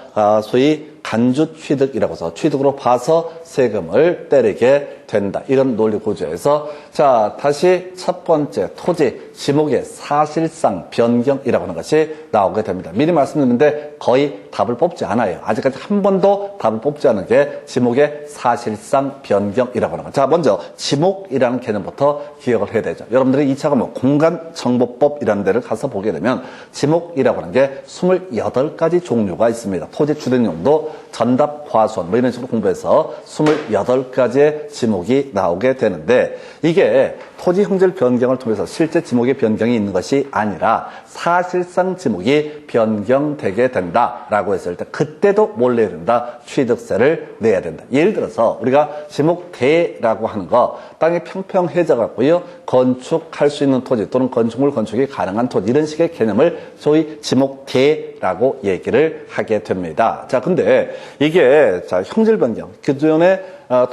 소위 간주 취득이라고 해서 취득으로 봐서 세금을 때리게 된다. 이런 논리 구조에서 자, 다시 첫 번째 토지 지목의 사실상 변경이라고 하는 것이 나오게 됩니다. 미리 말씀드렸는데 거의 답을 뽑지 않아요. 아직까지 한 번도 답을 뽑지 않은 게 지목의 사실상 변경이라고 하는 것. 자, 먼저 지목이라는 개념부터 기억을 해야 되죠. 여러분들이 2차 과목 공간정보법이라는 데를 가서 보게 되면 지목이라고 하는 게 28가지 종류가 있습니다. 토지 주택용도, 전답, 과수원 뭐 이런 식으로 공부해서 28가지의 지목이 나오게 되는데, 이게 토지 형질 변경을 통해서 실제 지목의 변경이 있는 것이 아니라 사실상 지목이 변경되게 된다라고 했을 때 그때도 뭘 내야 된다? 취득세를 내야 된다. 예를 들어서 우리가 지목대라고 하는 거, 땅이 평평해져 갖고요 건축할 수 있는 토지 또는 건축물 건축이 가능한 토지, 이런 식의 개념을 소위 지목대라고 얘기를 하게 됩니다. 자, 근데 이게 자, 형질 변경, 그전에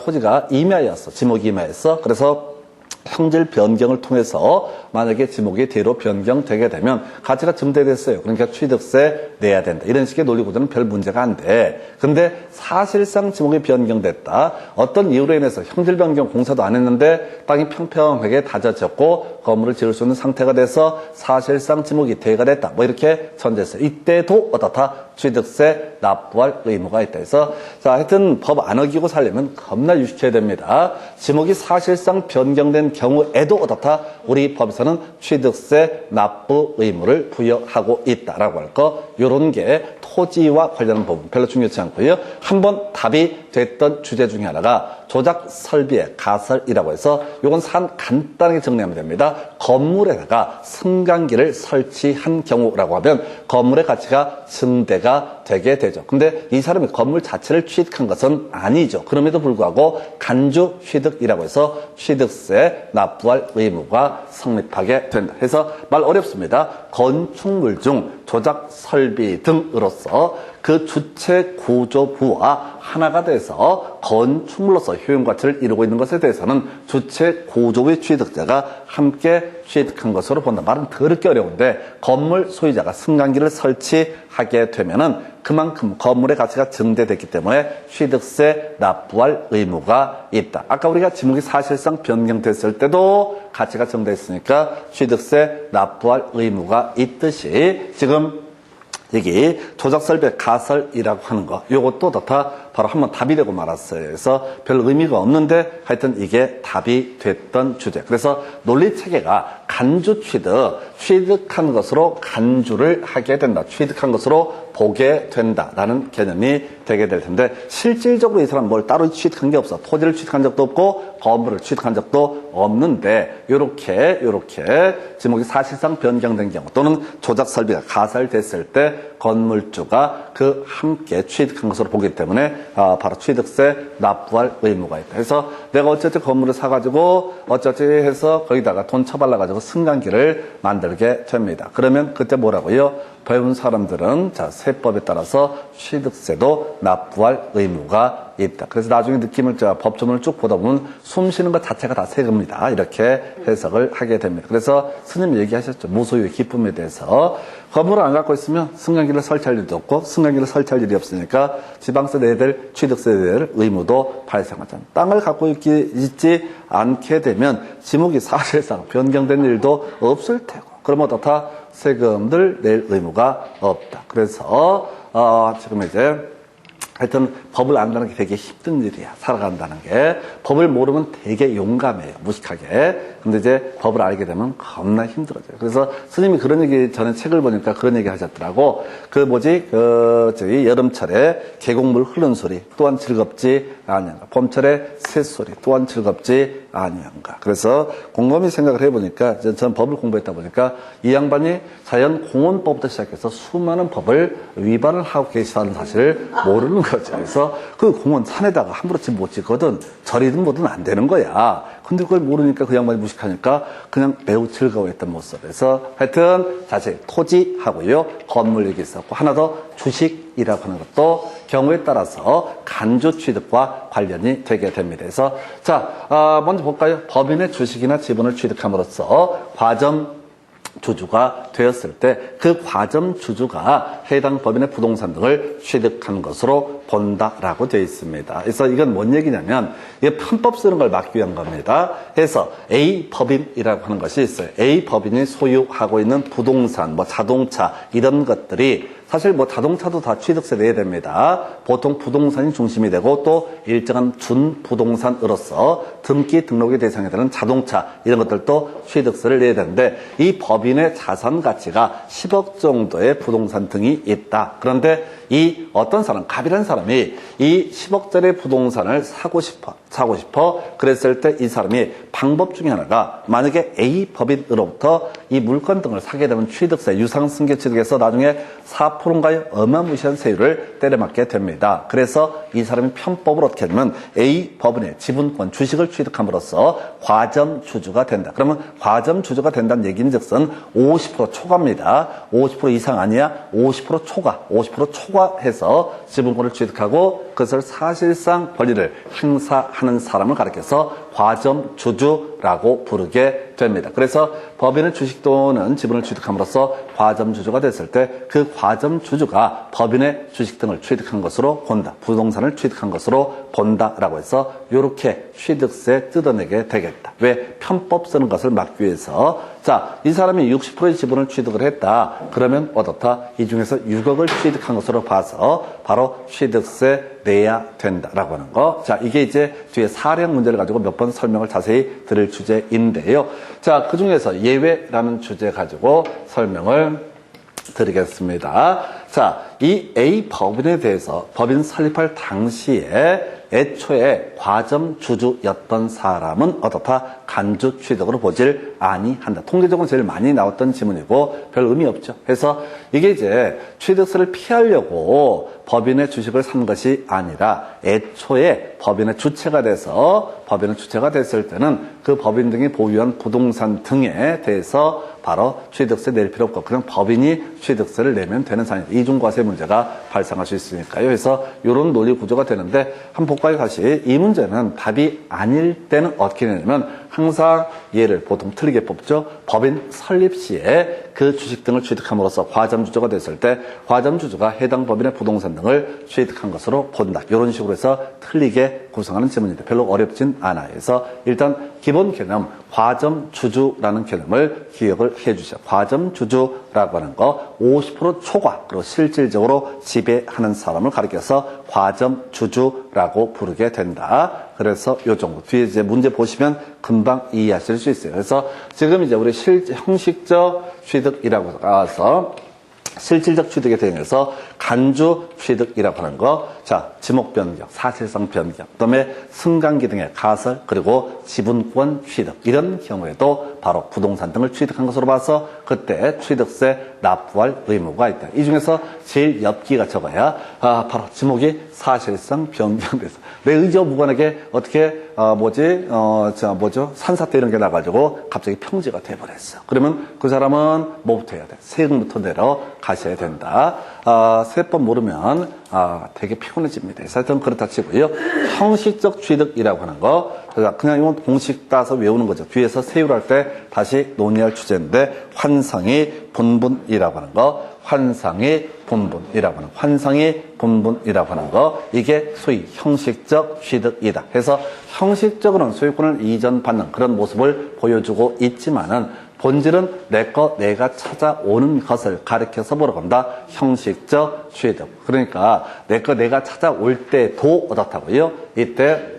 토지가 임야였어, 지목이 임야였어. 그래서 형질 변경을 통해서 만약에 지목이 대로 변경되게 되면 가치가 증대됐어요. 그러니까 취득세 내야 된다. 이런 식의 논리구조는 별 문제가 안 돼. 근데 사실상 지목이 변경됐다. 어떤 이유로 인해서 형질 변경 공사도 안 했는데 땅이 평평하게 다져졌고 건물을 지을 수 있는 상태가 돼서 사실상 지목이 대가 됐다. 뭐 이렇게 전제했어요. 이때도 어떻다? 취득세 납부할 의무가 있다. 그래서 자, 하여튼 법 안 어기고 살려면 겁나 유식해야 됩니다. 지목이 사실상 변경된 경우에도 어떻다? 우리 법에서는 취득세 납부 의무를 부여하고 있다라고 할 거. 요런 게 토지와 관련한 부분 별로 중요치 않고요. 한번 답이 됐던 주제 중에 하나가 조작 설비의 가설이라고 해서 요건 간단하게 정리하면 됩니다. 건물에다가 승강기를 설치한 경우라고 하면 건물의 가치가 증대가 되게 되죠. 근데 이 사람이 건물 자체를 취득한 것은 아니죠. 그럼에도 불구하고 간주 취득이라고 해서 취득세 납부할 의무가 성립하게 된다. 그래서 말 어렵습니다. 건축물 중 조작 설비 등으로서 그 주체 구조부와 하나가 돼서 건축물로서 효용 가치를 이루고 있는 것에 대해서는 주체 구조부의 취득자가 함께 취득한 것으로 본다. 말은 더럽게 어려운데 건물 소유자가 승강기를 설치하게 되면은 그만큼 건물의 가치가 증대됐기 때문에 취득세 납부할 의무가 있다. 아까 우리가 지목이 사실상 변경됐을 때도 가치가 증대했으니까 취득세 납부할 의무가 있듯이 지금 여기 조작설비 가설이라고 하는 거, 요것도 다 바로 한번 답이 되고 말았어요. 그래서 별 의미가 없는데 하여튼 이게 답이 됐던 주제. 그래서 논리 체계가 간주 취득한 것으로 간주를 하게 된다. 취득한 것으로 보게 된다라는 개념이 되게 될 텐데, 실질적으로 이 사람 뭘 따로 취득한 게 없어. 토지를 취득한 적도 없고 건물을 취득한 적도 없는데 요렇게 지목이 사실상 변경된 경우 또는 조작 설비가 가설됐을 때 건물주가 그 함께 취득한 것으로 보기 때문에 바로 취득세 납부할 의무가 있다. 그래서 내가 어쨌든 건물을 사가지고 어쩌지 해서 거기다가 돈 쳐발라가지고 승강기를 만들게 됩니다. 그러면 그때 뭐라고요? 배운 사람들은 자, 세법에 따라서 취득세도 납부할 의무가 있다. 그래서 나중에 느낌을 법조문을 쭉 보다 보면 숨 쉬는 것 자체가 다 세금이다. 이렇게 해석을 하게 됩니다. 그래서 스님이 얘기하셨죠. 무소유의 기쁨에 대해서. 건물을 안 갖고 있으면 승강기를 설치할 일도 없고 승강기를 설치할 일이 없으니까 지방세 내야 될 취득세 내야 될 의무도 발생하잖아요. 땅을 갖고 있지 않게 되면 지목이 사실상 변경된 일도 없을 테고 그러면 어떻다? 세금들 낼 의무가 없다. 그래서 지금 이제 하여튼 법을 안다는 게 되게 힘든 일이야. 살아간다는 게. 법을 모르면 되게 용감해요. 무식하게. 근데 이제 법을 알게 되면 겁나 힘들어져요. 그래서 스님이 그런 얘기, 전에 책을 보니까 그런 얘기 하셨더라고. 저희 여름철에 계곡물 흐르는 소리 또한 즐겁지 아니한가. 봄철에 새소리 또한 즐겁지 아니한가. 그래서 곰곰이 생각을 해보니까, 전 법을 공부했다 보니까 이 양반이 자연 공원법부터 시작해서 수많은 법을 위반을 하고 계시다는 사실을 모르는 거죠. 그래서 그 공원 산에다가 함부로 집 못 짓거든 절이든 뭐든 안 되는 거야. 근데 그걸 모르니까 그 양반이 무식하니까 그냥 매우 즐거워했던 모습에서 하여튼 사실 토지하고요 건물 얘기 있었고 하나 더 주식이라고 하는 것도 경우에 따라서 간주 취득과 관련이 되게 됩니다. 그래서 자 먼저 볼까요? 법인의 주식이나 지분을 취득함으로써 과점 주주가 되었을 때 그 과점 주주가 해당 법인의 부동산 등을 취득한 것으로 본다라고 되어 있습니다. 그래서 이건 뭔 얘기냐면 이게 편법 쓰는 걸 막기 위한 겁니다. 그래서 A 법인이라고 하는 것이 있어요. A 법인이 소유하고 있는 부동산, 자동차 이런 것들이 사실 자동차도 다 취득세 내야 됩니다. 보통 부동산이 중심이 되고 또 일정한 준부동산으로서 등기 등록의 대상이 되는 자동차 이런 것들도 취득세를 내야 되는데 이 법인의 자산 가치가 10억 정도의 부동산 등이 있다. 그런데 이 어떤 사람, 갑이라는 사람이 이 10억짜리 부동산을 사고 싶어. 그랬을 때 이 사람이 방법 중에 하나가 만약에 A 법인으로부터 이 물건 등을 사게 되면 취득세, 유상승계 취득에서 나중에 4%인가요? 어마무시한 세율을 때려맞게 됩니다. 그래서 이 사람이 편법으로 어떻게 하냐면 A 법인의 지분권, 주식을 취득함으로써 과점 주주가 된다. 그러면 과점 주주가 된다는 얘기는 즉슨 50% 초과입니다. 50% 이상 아니야? 50% 초과, 50% 초과해서 지분권을 취득하고 그것을 사실상 권리를 행사하는 사람을 가리켜서 과점 주주라고 부르게 됩니다. 그래서 법인은 주식 또는 지분을 취득함으로써 과점 주주가 됐을 때 그 과점 주주가 법인의 주식 등을 취득한 것으로 본다. 부동산을 취득한 것으로 본다라고 해서 이렇게 취득세 뜯어내게 되겠다. 왜? 편법 쓰는 것을 막기 위해서. 자, 이 사람이 60%의 지분을 취득을 했다. 그러면 어떻다? 이 중에서 6억을 취득한 것으로 봐서 바로 취득세 내야 된다라고 하는 거. 자, 이게 이제 뒤에 사례형 문제를 가지고 몇 번 설명을 자세히 드릴 주제인데요. 자, 그 중에서 예외라는 주제 가지고 설명을 드리겠습니다. 자, 이 A 법인에 대해서 법인 설립할 당시에 애초에 과점 주주였던 사람은 어떻다? 간주 취득으로 보질 아니한다. 통계적으로 제일 많이 나왔던 지문이고 별 의미 없죠. 그래서 이게 이제 취득세를 피하려고 법인의 주식을 산 것이 아니라 애초에 법인의 주체가 됐을 때는 그 법인 등이 보유한 부동산 등에 대해서 바로 취득세 낼 필요 없고 그냥 법인이 취득세를 내면 되는 상황입니다. 이중과세 문제가 발생할 수 있으니까요. 그래서 이런 논리 구조가 되는데 한번 볼까요? 다시 이 문제는 답이 아닐 때는 어떻게 되냐면 항상 얘를 보통 틀리게 뽑죠. 법인 설립 시에 그 주식 등을 취득함으로써 과점 주주가 됐을 때 과점 주주가 해당 법인의 부동산 등을 취득한 것으로 본다. 이런 식으로 해서 틀리게 구성하는 지문인데 별로 어렵진 않아요. 그래서 일단 기본 개념 과점 주주라는 개념을 기억을 해주세요. 과점 주주라고 하는 거 50% 초과 그리고 실질적으로 지배하는 사람을 가리켜서 과점 주주라고 부르게 된다. 그래서 요 정도 뒤에 이제 문제 보시면 금방 이해하실 수 있어요. 그래서 지금 이제 우리 형식적 취득이라고 나와서 실질적 취득에 대응해서 간주 취득이라고 하는 거. 자, 지목 변경, 사실상 변경, 그다음에 승강기 등의 가설, 그리고 지분권 취득. 이런 경우에도 바로 부동산 등을 취득한 것으로 봐서 그때 취득세 납부할 의무가 있다. 이 중에서 제일 엽기가 적어야 바로 지목이 사실상 변경돼서 내 의지와 무관하게 어떻게 산사태 이런 게 나가지고 갑자기 평지가 돼버렸어. 그러면 그 사람은 뭐부터 해야 돼? 세금부터 내러 가셔야 된다. 세 번 모르면 되게 피곤해집니다. 하여튼 그렇다 치고요. 형식적 취득이라고 하는 거 그냥 이건 공식 따서 외우는 거죠. 뒤에서 세율할 때 다시 논의할 주제인데 환상의 본분이라고 하는 거 환상의 본분이라고 하는 환상의 본분이라고 하는 거 이게 소위 형식적 취득이다. 그래서 형식적으로는 소유권을 이전받는 그런 모습을 보여주고 있지만은 본질은 내가 찾아오는 것을 가리켜서 뭐라고 한다? 형식적 취득. 그러니까 내가 찾아올 때도 어떻다고요? 이때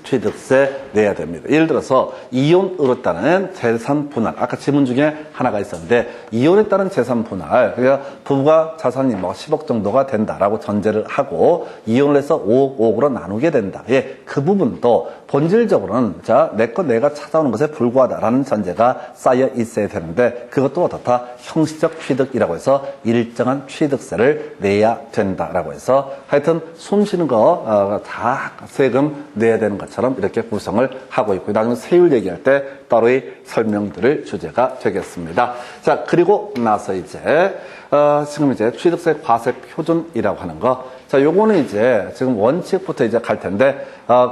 취득세 내야 됩니다. 예를 들어서 이혼으로 따른 재산 분할. 아까 지문 중에 하나가 있었는데 이혼에 따른 재산 분할. 그러니까 부부가 자산이 10억 정도가 된다라고 전제를 하고 이혼을 해서 5억, 5억으로 나누게 된다. 예, 그 부분도 본질적으로는 내가 찾아오는 것에 불과하다라는 전제가 쌓여 있어야 되는데 그것도 어떻다? 형식적 취득이라고 해서 일정한 취득세를 내야 된다라고 해서 하여튼 숨 쉬는 거 다 세금 내야 되는 것처럼 이렇게 구성을 하고 있고 나중에 세율 얘기할 때 따로의 설명드릴 주제가 되겠습니다. 자, 그리고 나서 지금 취득세 과세 표준이라고 하는 거. 자, 요거는 지금 원칙부터 갈 텐데,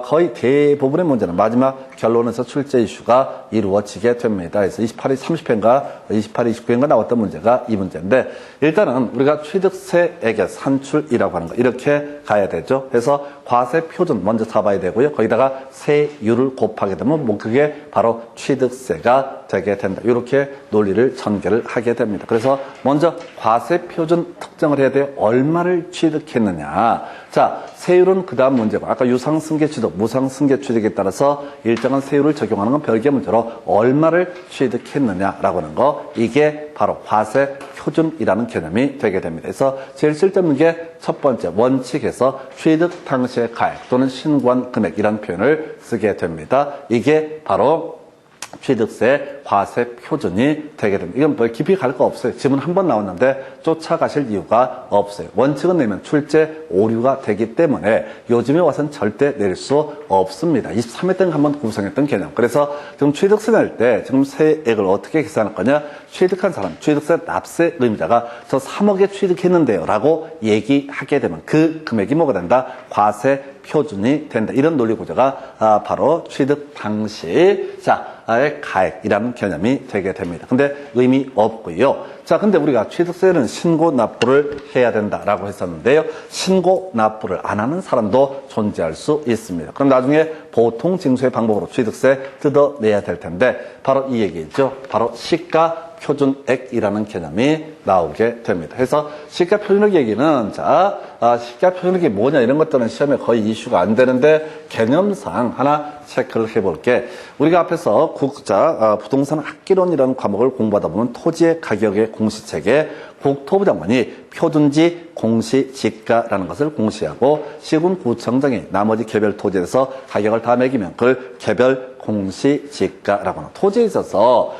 거의 대부분의 문제는 마지막 결론에서 출제 이슈가 이루어지게 됩니다. 그래서 28일 30회인가, 28일 29회인가 나왔던 문제가 이 문제인데, 일단은 우리가 취득세액의 산출이라고 하는 거, 이렇게 가야 되죠. 그래서 과세 표준 먼저 잡아야 되고요. 거기다가 세율을 곱하게 되면 그게 바로 취득세가 되게 된다. 이렇게 논리를 전개를 하게 됩니다. 그래서 먼저 과세 표준 특정을 해야 돼요. 얼마를 취득했느냐. 자, 세율은 그 다음 문제고 아까 유상승계 취득, 무상승계 취득에 따라서 일정한 세율을 적용하는 건 별개 문제로 얼마를 취득했느냐라고 하는 거 이게 바로 과세 표준이라는 개념이 되게 됩니다. 그래서 제일 쓸데없는 게 첫 번째 원칙에서 취득 당시의 가액 또는 신고한 금액이라는 표현을 쓰게 됩니다. 이게 바로 취득세 과세 표준이 되게 됩니다. 이건 뭐 깊이 갈 거 없어요. 지문 한 번 나왔는데 쫓아가실 이유가 없어요. 원칙은 내면 출제 오류가 되기 때문에 요즘에 와서는 절대 낼 수 없습니다. 23회 때 한번 구성했던 개념. 그래서 지금 취득세 낼 때 지금 세액을 어떻게 계산할 거냐? 취득한 사람, 취득세 납세 의무자가 저 3억에 취득했는데요 라고 얘기하게 되면 그 금액이 뭐가 된다? 과세 표준이 된다. 이런 논리 구조가 바로 취득 당시 의 가액이라는 개념이 되게 됩니다. 근데 의미 없고요. 자, 근데 우리가 취득세는 신고 납부를 해야 된다라고 했었는데요. 신고 납부를 안 하는 사람도 존재할 수 있습니다. 그럼 나중에 보통 징수의 방법으로 취득세 뜯어내야 될 텐데 바로 이 얘기죠. 바로 시가 표준액이라는 개념이 나오게 됩니다. 그래서 시가 표준액 얘기는 시가 표준액이 뭐냐 이런 것들은 시험에 거의 이슈가 안 되는데 개념상 하나 체크를 해볼게. 우리가 앞에서 부동산 학기론이라는 과목을 공부하다 보면 토지의 가격의 공시책에 국토부 장관이 표준지 공시지가라는 것을 공시하고 시군구청장이 나머지 개별 토지에 대해서 가격을 다 매기면 그걸 개별 공시지가라고 하는 토지에 있어서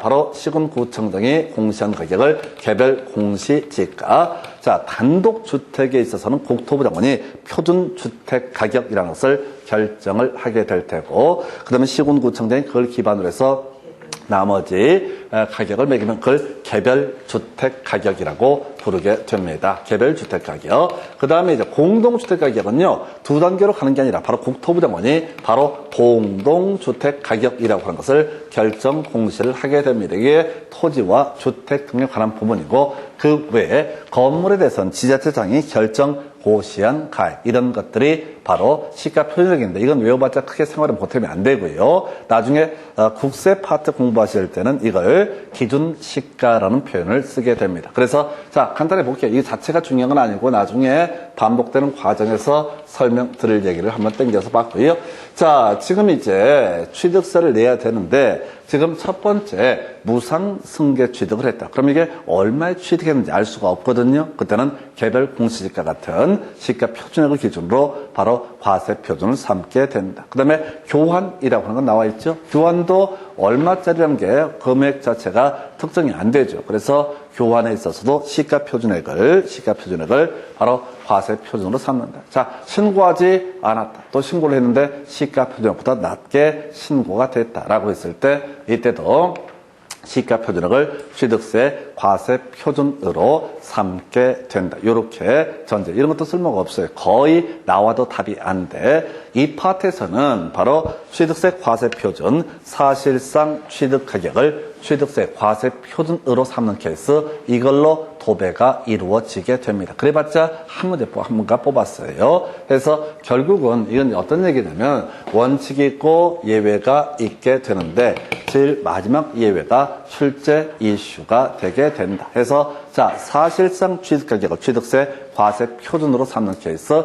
바로 시군구청장이 공시한 가격을 개별 공시지가 단독주택에 있어서는 국토부 장관이 표준주택 가격이라는 것을 결정을 하게 될 테고 그 다음에 시군구청장이 그걸 기반으로 해서 나머지 가격을 매기면 그걸 개별주택 가격이라고 부르게 됩니다. 개별주택 가격. 그 다음에 공동주택 가격은요, 두 단계로 가는 게 아니라 바로 국토부 장관이 바로 공동주택 가격이라고 하는 것을 결정 공시를 하게 됩니다. 이게 토지와 주택 등에 관한 부분이고 그 외에 건물에 대해서는 지자체장이 결정 고시한 가액 이런 것들이 바로 시가 표준액인데 이건 외워봤자 크게 생활에 보탬이 안 되고요. 나중에 국세 파트 공부하실 때는 이걸 기준 시가라는 표현을 쓰게 됩니다. 그래서 간단히 볼게요. 이 자체가 중요한 건 아니고 나중에 반복되는 과정에서 설명드릴 얘기를 한번 땡겨서 봤고요. 지금 취득세를 내야 되는데 지금 첫 번째 무상승계 취득을 했다. 그럼 이게 얼마에 취득했는지 알 수가 없거든요. 그때는 개별 공시지가 같은 시가 표준액을 기준으로 바로 과세 표준을 삼게 된다. 그 다음에 교환이라고 하는 건 나와 있죠. 교환도 얼마짜리라는 게 금액 자체가 특정이 안 되죠. 그래서 교환에 있어서도 시가 표준액을 바로 과세 표준으로 삼는다. 신고하지 않았다. 또 신고를 했는데 시가 표준액보다 낮게 신고가 됐다라고 했을 때 이때도 시가 표준액을 취득세 과세 표준으로 삼게 된다. 이렇게 전제. 이런 것도 쓸모가 없어요. 거의 나와도 답이 안 돼. 이 파트에서는 바로 취득세 과세 표준, 사실상 취득 가격을 취득세 과세 표준으로 삼는 케이스, 이걸로 도배가 이루어지게 됩니다. 그래봤자 한 문제 한 문가 뽑았어요. 그래서 결국은 이건 어떤 얘기냐면 원칙이 있고 예외가 있게 되는데 제일 마지막 예외가 실제 이슈가 되게 된다. 그래서 자, 사실상 취득 가격을 취득세 과세 표준으로 삼는 케이스,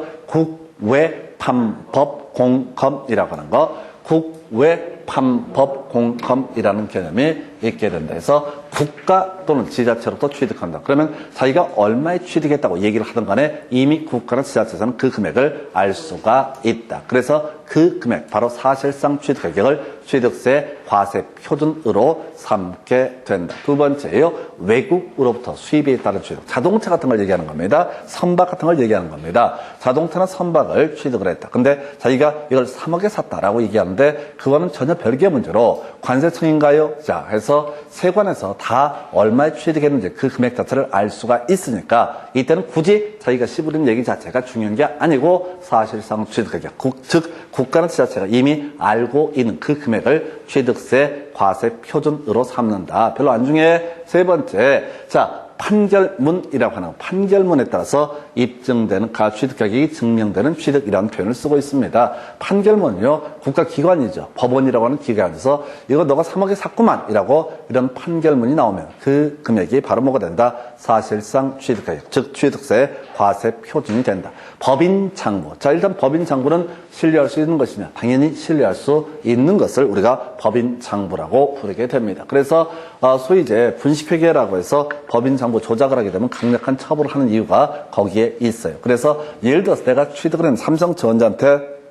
국외판법 공검이라고 하는 거, 국외판법 공검이라는 개념이 있게 된다 해서 국가 또는 지자체로부터 취득한다. 그러면 자기가 얼마에 취득했다고 얘기를 하든 간에 이미 국가나 지자체에서는 그 금액을 알 수가 있다. 그래서 그 금액, 바로 사실상 취득 가격을 취득세 과세 표준으로 삼게 된다. 두 번째요, 외국으로부터 수입에 따른 취득. 자동차 같은 걸 얘기하는 겁니다. 선박 같은 걸 얘기하는 겁니다. 자동차나 선박을 취득을 했다. 근데 자기가 이걸 3억에 샀다라고 얘기하는데 그거는 전혀 별개의 문제로 관세청인가요? 자, 해서 세관에서 다 얼마에 취득했는지 그 금액 자체를 알 수가 있으니까 이때는 굳이 자기가 씹으린 얘기 자체가 중요한 게 아니고 사실상 취득 가격, 즉 국가나 지자체가 이미 알고 있는 그 금액을 취득세 과세 표준으로 삼는다. 별로 안 중요해. 세 번째, 자, 판결문이라고 하는 판결문에 따라서 입증되는 가취득 가격이 증명되는 취득이라는 표현을 쓰고 있습니다. 판결문은요, 국가기관이죠. 법원이라고 하는 기관에서 이거 너가 3억에 샀구만 이라고 이런 판결문이 나오면 그 금액이 바로 뭐가 된다? 사실상 취득 가격, 즉 취득세 과세 표준이 된다. 법인 장부. 자, 일단 법인 장부는 신뢰할 수 있는 것이냐? 당연히 신뢰할 수 있는 것을 우리가 법인 장부라고 부르게 됩니다. 그래서 소위 이제 분식회계라고 해서 법인 장부 조작을 하게 되면 강력한 처벌을 하는 이유가 거기에 있어요. 그래서 예를 들어서 내가 취득을 한 삼성전자한테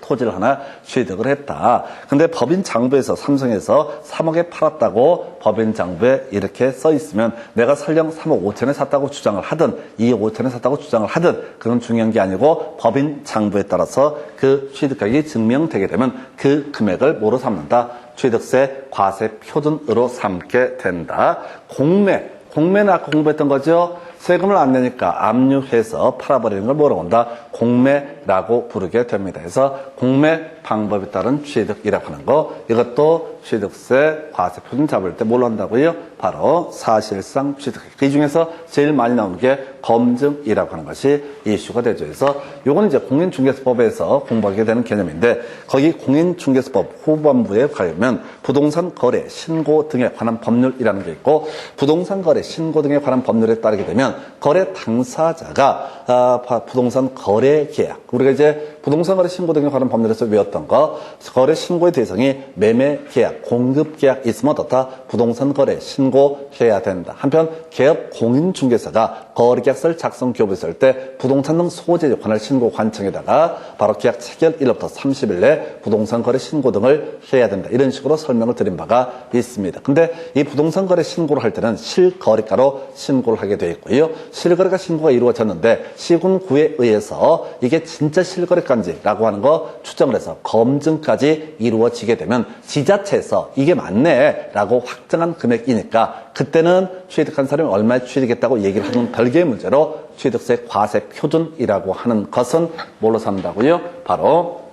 토지를 하나 취득을 했다. 근데 법인 장부에서 삼성에서 3억에 팔았다고 법인 장부에 이렇게 써 있으면 내가 설령 3억 5천에 샀다고 주장을 하든 2억 5천에 샀다고 주장을 하든 그건 중요한 게 아니고 법인 장부에 따라서 그 취득가격이 증명되게 되면 그 금액을 뭐로 삼는다? 취득세 과세 표준으로 삼게 된다. 공매는 아까 공부했던 거죠? 세금을 안 내니까 압류해서 팔아버리는 걸 뭐라고 한다? 공매라고 부르게 됩니다. 그래서 공매 방법에 따른 취득이라고 하는 거, 이것도 취득세 과세 표준 잡을 때 뭘로 한다고요? 바로 사실상 취득. 이 중에서 제일 많이 나오는 게 검증이라고 하는 것이 이슈가 되죠. 그래서 요거는 이제 공인중개사법에서 공부하게 되는 개념인데 거기 공인중개사법 후반부에 가면 부동산 거래, 신고 등에 관한 법률이라는 게 있고 부동산 거래, 신고 등에 관한 법률에 따르게 되면 거래 당사자가 부동산 거래 계약, 우리가 이제 부동산 거래 신고 등에 관한 법률에서 외웠던 거, 거래 신고의 대상이 매매 계약, 공급 계약 있으면 어떻다? 부동산 거래 신고해야 된다. 한편 개업 공인중개사가 거래계약서를 작성 교부했을 때 부동산 등 소재 관할 신고 관청에다가 바로 계약 체결일로부터 30일 내 부동산 거래 신고 등을 해야 된다. 이런 식으로 설명을 드린 바가 있습니다. 근데 이 부동산 거래 신고를 할 때는 실거래가로 신고를 하게 되어 있고요. 실거래가 신고가 이루어졌는데 시군구에 의해서 이게 진짜 실거래가인지라고 하는 거 추정을 해서 검증까지 이루어지게 되면 지자체에서 이게 맞네 라고 확정한 금액이니까 그때는 취득한 사람이 얼마에 취득했다고 얘기를 하는 별개의 문제로 취득세 과세 표준이라고 하는 것은 뭘로 삼는다고요? 바로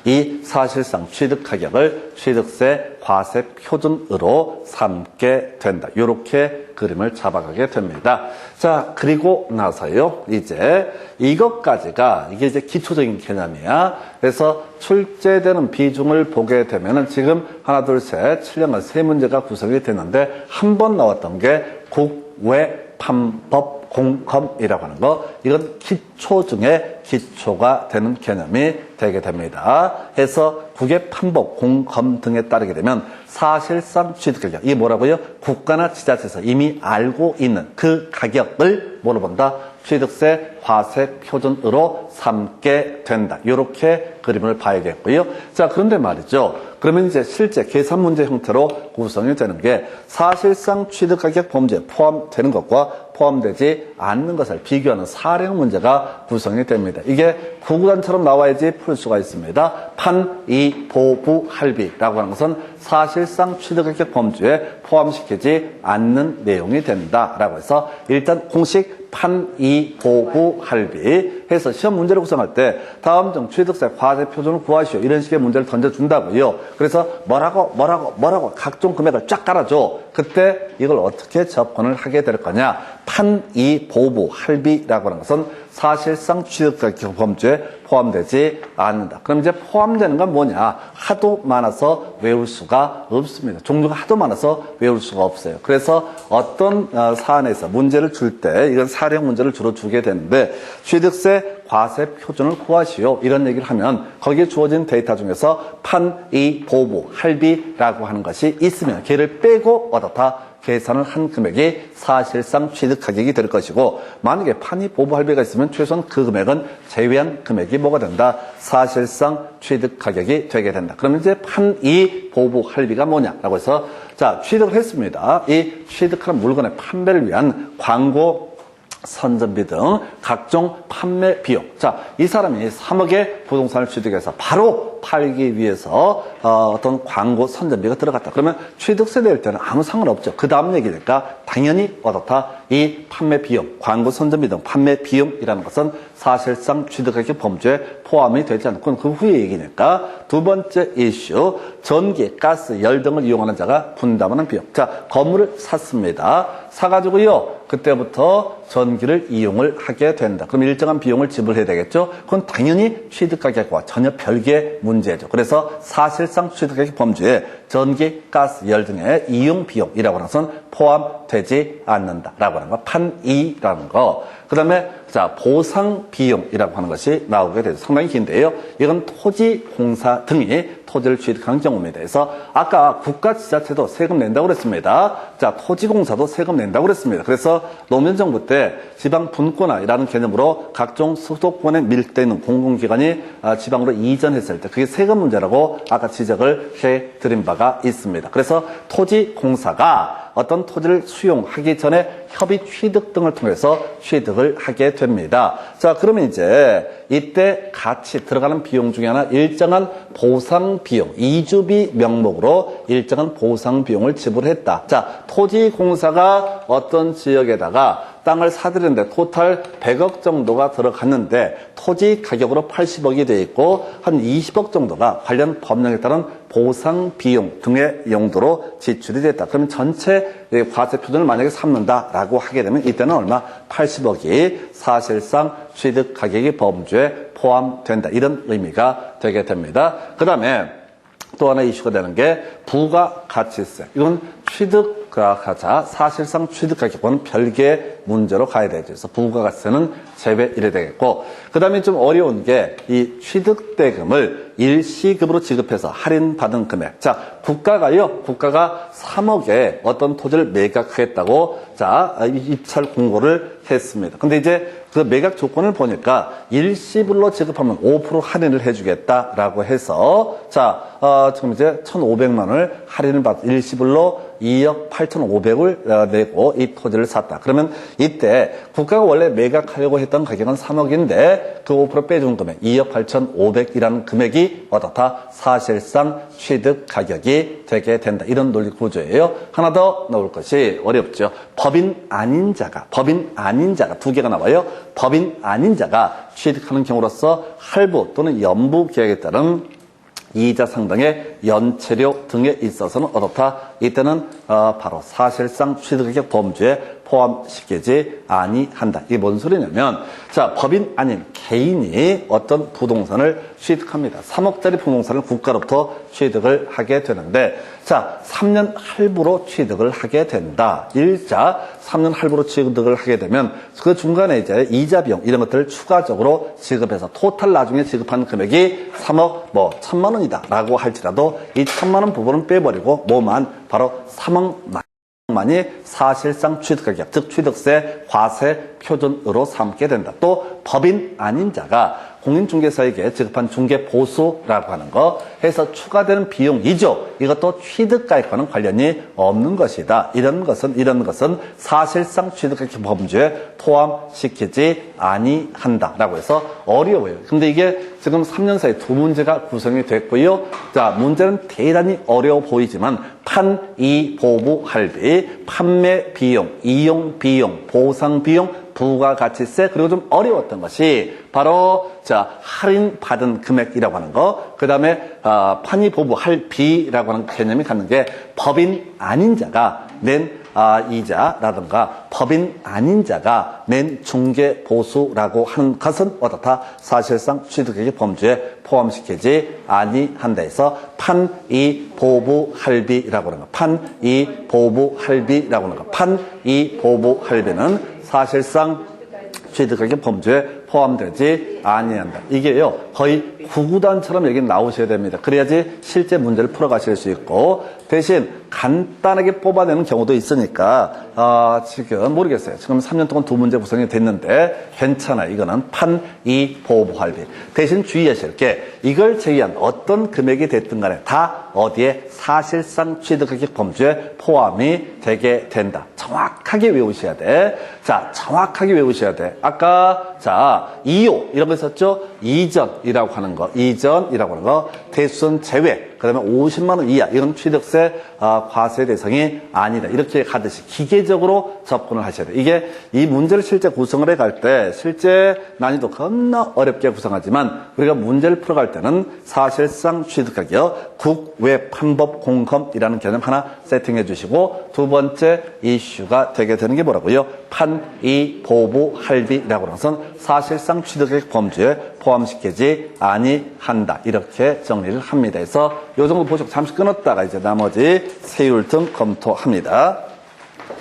이 사실상 취득 가격을 취득세 과세 표준으로 삼게 된다. 이렇게 그림을 잡아가게 됩니다. 자, 그리고 나서요, 이제 이것까지가 이게 이제 기초적인 개념이야. 그래서 출제되는 비중을 보게 되면은 지금 하나, 둘, 셋, 7년간 세 문제가 구성이 됐는데 한 번 나왔던 게 국외판법 공검이라고 하는 거, 이건 기초 중에 기초가 되는 개념이 되게 됩니다. 해서 국외 판법, 공검 등에 따르게 되면 사실상 취득 가격, 이게 뭐라고요? 국가나 지자체에서 이미 알고 있는 그 가격을 뭐로 본다? 취득세 과세 표준으로 삼게 된다. 이렇게 그림을 봐야겠고요. 자, 그런데 말이죠. 그러면 이제 실제 계산 문제 형태로 구성이 되는 게 사실상 취득가격 범죄에 포함되는 것과 포함되지 않는 것을 비교하는 사례형 문제가 구성이 됩니다. 이게 구구단처럼 나와야지 풀 수가 있습니다. 판, 이, 보부, 할비라고 하는 것은 사실상 취득가격 범죄에 포함시키지 않는 내용이 된다라고 해서 일단 공식 판, 이, 보부, 할비 해서 시험 문제를 구성할 때 다음 중 취득세 과세 표준을 구하시오 이런 식의 문제를 던져준다고요. 그래서 뭐라고 각종 금액을 쫙 깔아줘. 그때 이걸 어떻게 접근을 하게 될 거냐. 판, 이, 보부, 할비라고 하는 것은 사실상 취득가격 범죄에 포함되지 않는다. 그럼 이제 포함되는 건 뭐냐? 하도 많아서 외울 수가 없습니다. 종류가 하도 많아서 외울 수가 없어요. 그래서 어떤 사안에서 문제를 줄 때 이건 사례형 문제를 주로 주게 되는데 취득세 과세 표준을 구하시오. 이런 얘기를 하면 거기에 주어진 데이터 중에서 판, 이, 보부, 할비라고 하는 것이 있으면 걔를 빼고 어떻다? 계산을 한 금액이 사실상 취득가격이 될 것이고 만약에 판이 보부 할비가 있으면 최소한 그 금액은 제외한 금액이 뭐가 된다? 사실상 취득가격이 되게 된다. 그러면 이제 판이 보부 할비가 뭐냐라고 해서 자 취득을 했습니다. 이 취득한 물건의 판매를 위한 광고 선전비 등 각종 판매 비용. 자, 이 사람이 3억의 부동산을 취득해서 바로 팔기 위해서 어떤 광고 선전비가 들어갔다. 그러면 취득세 낼 때는 아무 상관없죠. 그 다음 얘기니까 당연히 어떻다? 이 판매 비용, 광고 선전비 등 판매 비용이라는 것은 사실상 취득가격 범죄에 포함이 되지 않고 그 후의 얘기니까 두 번째 이슈, 전기, 가스, 열 등을 이용하는 자가 분담하는 비용. 자, 건물을 샀습니다. 사가지고요. 그때부터 전기를 이용을 하게 된다. 그럼 일정한 비용을 지불해야 되겠죠? 그건 당연히 취득가격과 전혀 별개의 문제죠. 그래서 사실상 취득가격 범죄에 전기, 가스, 열 등의 이용 비용이라고 하는 것은 포함되지 않는다라고 하는 거. 판이라는 거. 그 다음에 자 보상 비용이라고 하는 것이 나오게 되죠. 상당히 긴데요. 이건 토지, 공사 등이 토지를 취득한 경우입니다. 그래서 아까 국가 지자체도 세금 낸다고 그랬습니다. 자 토지공사도 세금 낸다고 그랬습니다. 그래서 노무현 정부 때 지방 분권화라는 개념으로 각종 수도권에 밀대 있는 공공기관이 지방으로 이전했을 때 그게 세금 문제라고 아까 지적을 해드린 바가 있습니다. 그래서 토지공사가 어떤 토지를 수용하기 전에 협의 취득 등을 통해서 취득을 하게 됩니다. 자, 그러면 이제 이때 같이 들어가는 비용 중에 하나 일정한 보상 비용, 이주비 명목으로 일정한 보상 비용을 지불했다. 자, 토지공사가 어떤 지역에다가 땅을 사들였는데 토탈 100억 정도가 들어갔는데 토지 가격으로 80억이 돼 있고 한 20억 정도가 관련 법령에 따른 보상 비용 등의 용도로 지출이 됐다. 그러면 전체 과세 표준을 만약에 삼는다라고 하게 되면 이때는 얼마? 80억이 사실상 취득 가격이 범죄에 포함된다. 이런 의미가 되게 됩니다. 그 다음에 또 하나 이슈가 되는 게 부가가치세. 이건 취득가자 사실상 취득가격과는 별개의 문제로 가야 되죠. 그래서 부가가치세는 제외이래 되겠고 그 다음에 좀 어려운 게 이 취득대금을 일시급으로 지급해서 할인받은 금액. 자, 국가가 3억에 어떤 토지를 매각하겠다고 자 입찰 공고를 했습니다. 근데 이제 그 매각 조건을 보니까 일시불로 지급하면 5% 할인을 해주겠다라고 해서 자 지금 이제 1,500만 원을 할인을 받 일시불로 2억 8,500을 내고 이 토지를 샀다. 그러면 이때 국가가 원래 매각하려고 했던 가격은 3억인데 그 5% 빼준 금액 2억 8,500이라는 금액이 어떻다? 사실상 취득 가격이 되게 된다. 이런 논리 구조예요. 하나 더 나올 것이 어렵죠. 법인 아닌 자가 두 개가 나와요. 법인 아닌 자가 취득하는 경우로서 할부 또는 연부 계약에 따른 이자 상당의 연체료 등에 있어서는 어떻다? 이때는 바로 사실상 취득가격 범죄에 포함시키지 아니한다. 이게 뭔 소리냐면 자 법인 아닌 개인이 어떤 부동산을 취득합니다. 3억짜리 부동산을 국가로부터 취득을 하게 되는데 자 3년 할부로 취득을 하게 된다. 일자 3년 할부로 취득을 하게 되면 그 중간에 이제 이자 비용 이런 것들을 추가적으로 지급해서 토탈 나중에 지급한 금액이 3억 1,000만 원이다 라고 할지라도 이 1,000만 원 부분은 빼버리고 뭐만 바로 3억만 만이 사실상 취득가격, 즉 취득세 과세 표준으로 삼게 된다. 또 법인 아닌 자가 공인중개사에게 지급한 중개보수라고 하는 거 해서 추가되는 비용이죠. 이것도 취득가액과는 관련이 없는 것이다. 이런 것은 사실상 취득가액 범주에 포함시키지 아니한다라고 해서 어려워요. 근데 이게 지금 3년 사이 두 문제가 구성이 됐고요. 자, 문제는 대단히 어려워 보이지만 판, 이, 보부, 할비, 판매 비용, 이용 비용, 보상 비용, 부가가치세, 그리고 좀 어려웠던 것이 바로 자 할인 받은 금액이라고 하는 거, 그 다음에 판이, 보부, 할비라고 하는 개념이 갖는 게 법인 아닌 자가 낸 이자라든가 법인 아닌 자가 낸 중개보수라고 하는 것은 어떻다? 사실상 취득액의 범주에 포함시키지 아니한다 해서 판, 이, 보부, 할비라고 하는 거, 판, 이, 보부, 할비라고 하는 거, 판, 이, 보부, 할비는 사실상 취득액의 범주에 포함되지 아니한다. 이게요, 거의 구구단처럼 여기 나오셔야 됩니다. 그래야지 실제 문제를 풀어가실 수 있고, 대신 간단하게 뽑아내는 경우도 있으니까, 지금 모르겠어요. 지금 3년 동안 두 문제 구성이 됐는데, 괜찮아요. 이거는 판, 이, 보부, 할비. 대신 주의하실 게, 이걸 제외한 어떤 금액이 됐든 간에 다 어디에 사실상 취득액의 범주에 포함이 되게 된다. 정확하게 외우셔야 돼. 자, 정확하게 외우셔야 돼. 아까, 자, 이요, 이런 거 있었죠? 이전이라고 하는 거, 이전이라고 하는 거, 대수선 제외, 그 다음에 50만 원 이하, 이건 취득세, 과세 대상이 아니다. 이렇게 가듯이 기계적으로 접근을 하셔야 돼요. 이게 이 문제를 실제 구성을 해갈 때, 실제 난이도 겁나 어렵게 구성하지만, 우리가 문제를 풀어갈 때는 사실상 취득가격, 국외판법공검이라는 개념 하나 세팅해 주시고, 두 번째 이슈가 되게 되는 게 뭐라고요? 판, 이, 보부, 할비라고 하는 것은 사실상 취득액 범주에 포함시키지 아니한다. 이렇게 정리를 합니다. 그래서 요 정도 보시고 잠시 끊었다가 이제 나머지 세율 등 검토합니다.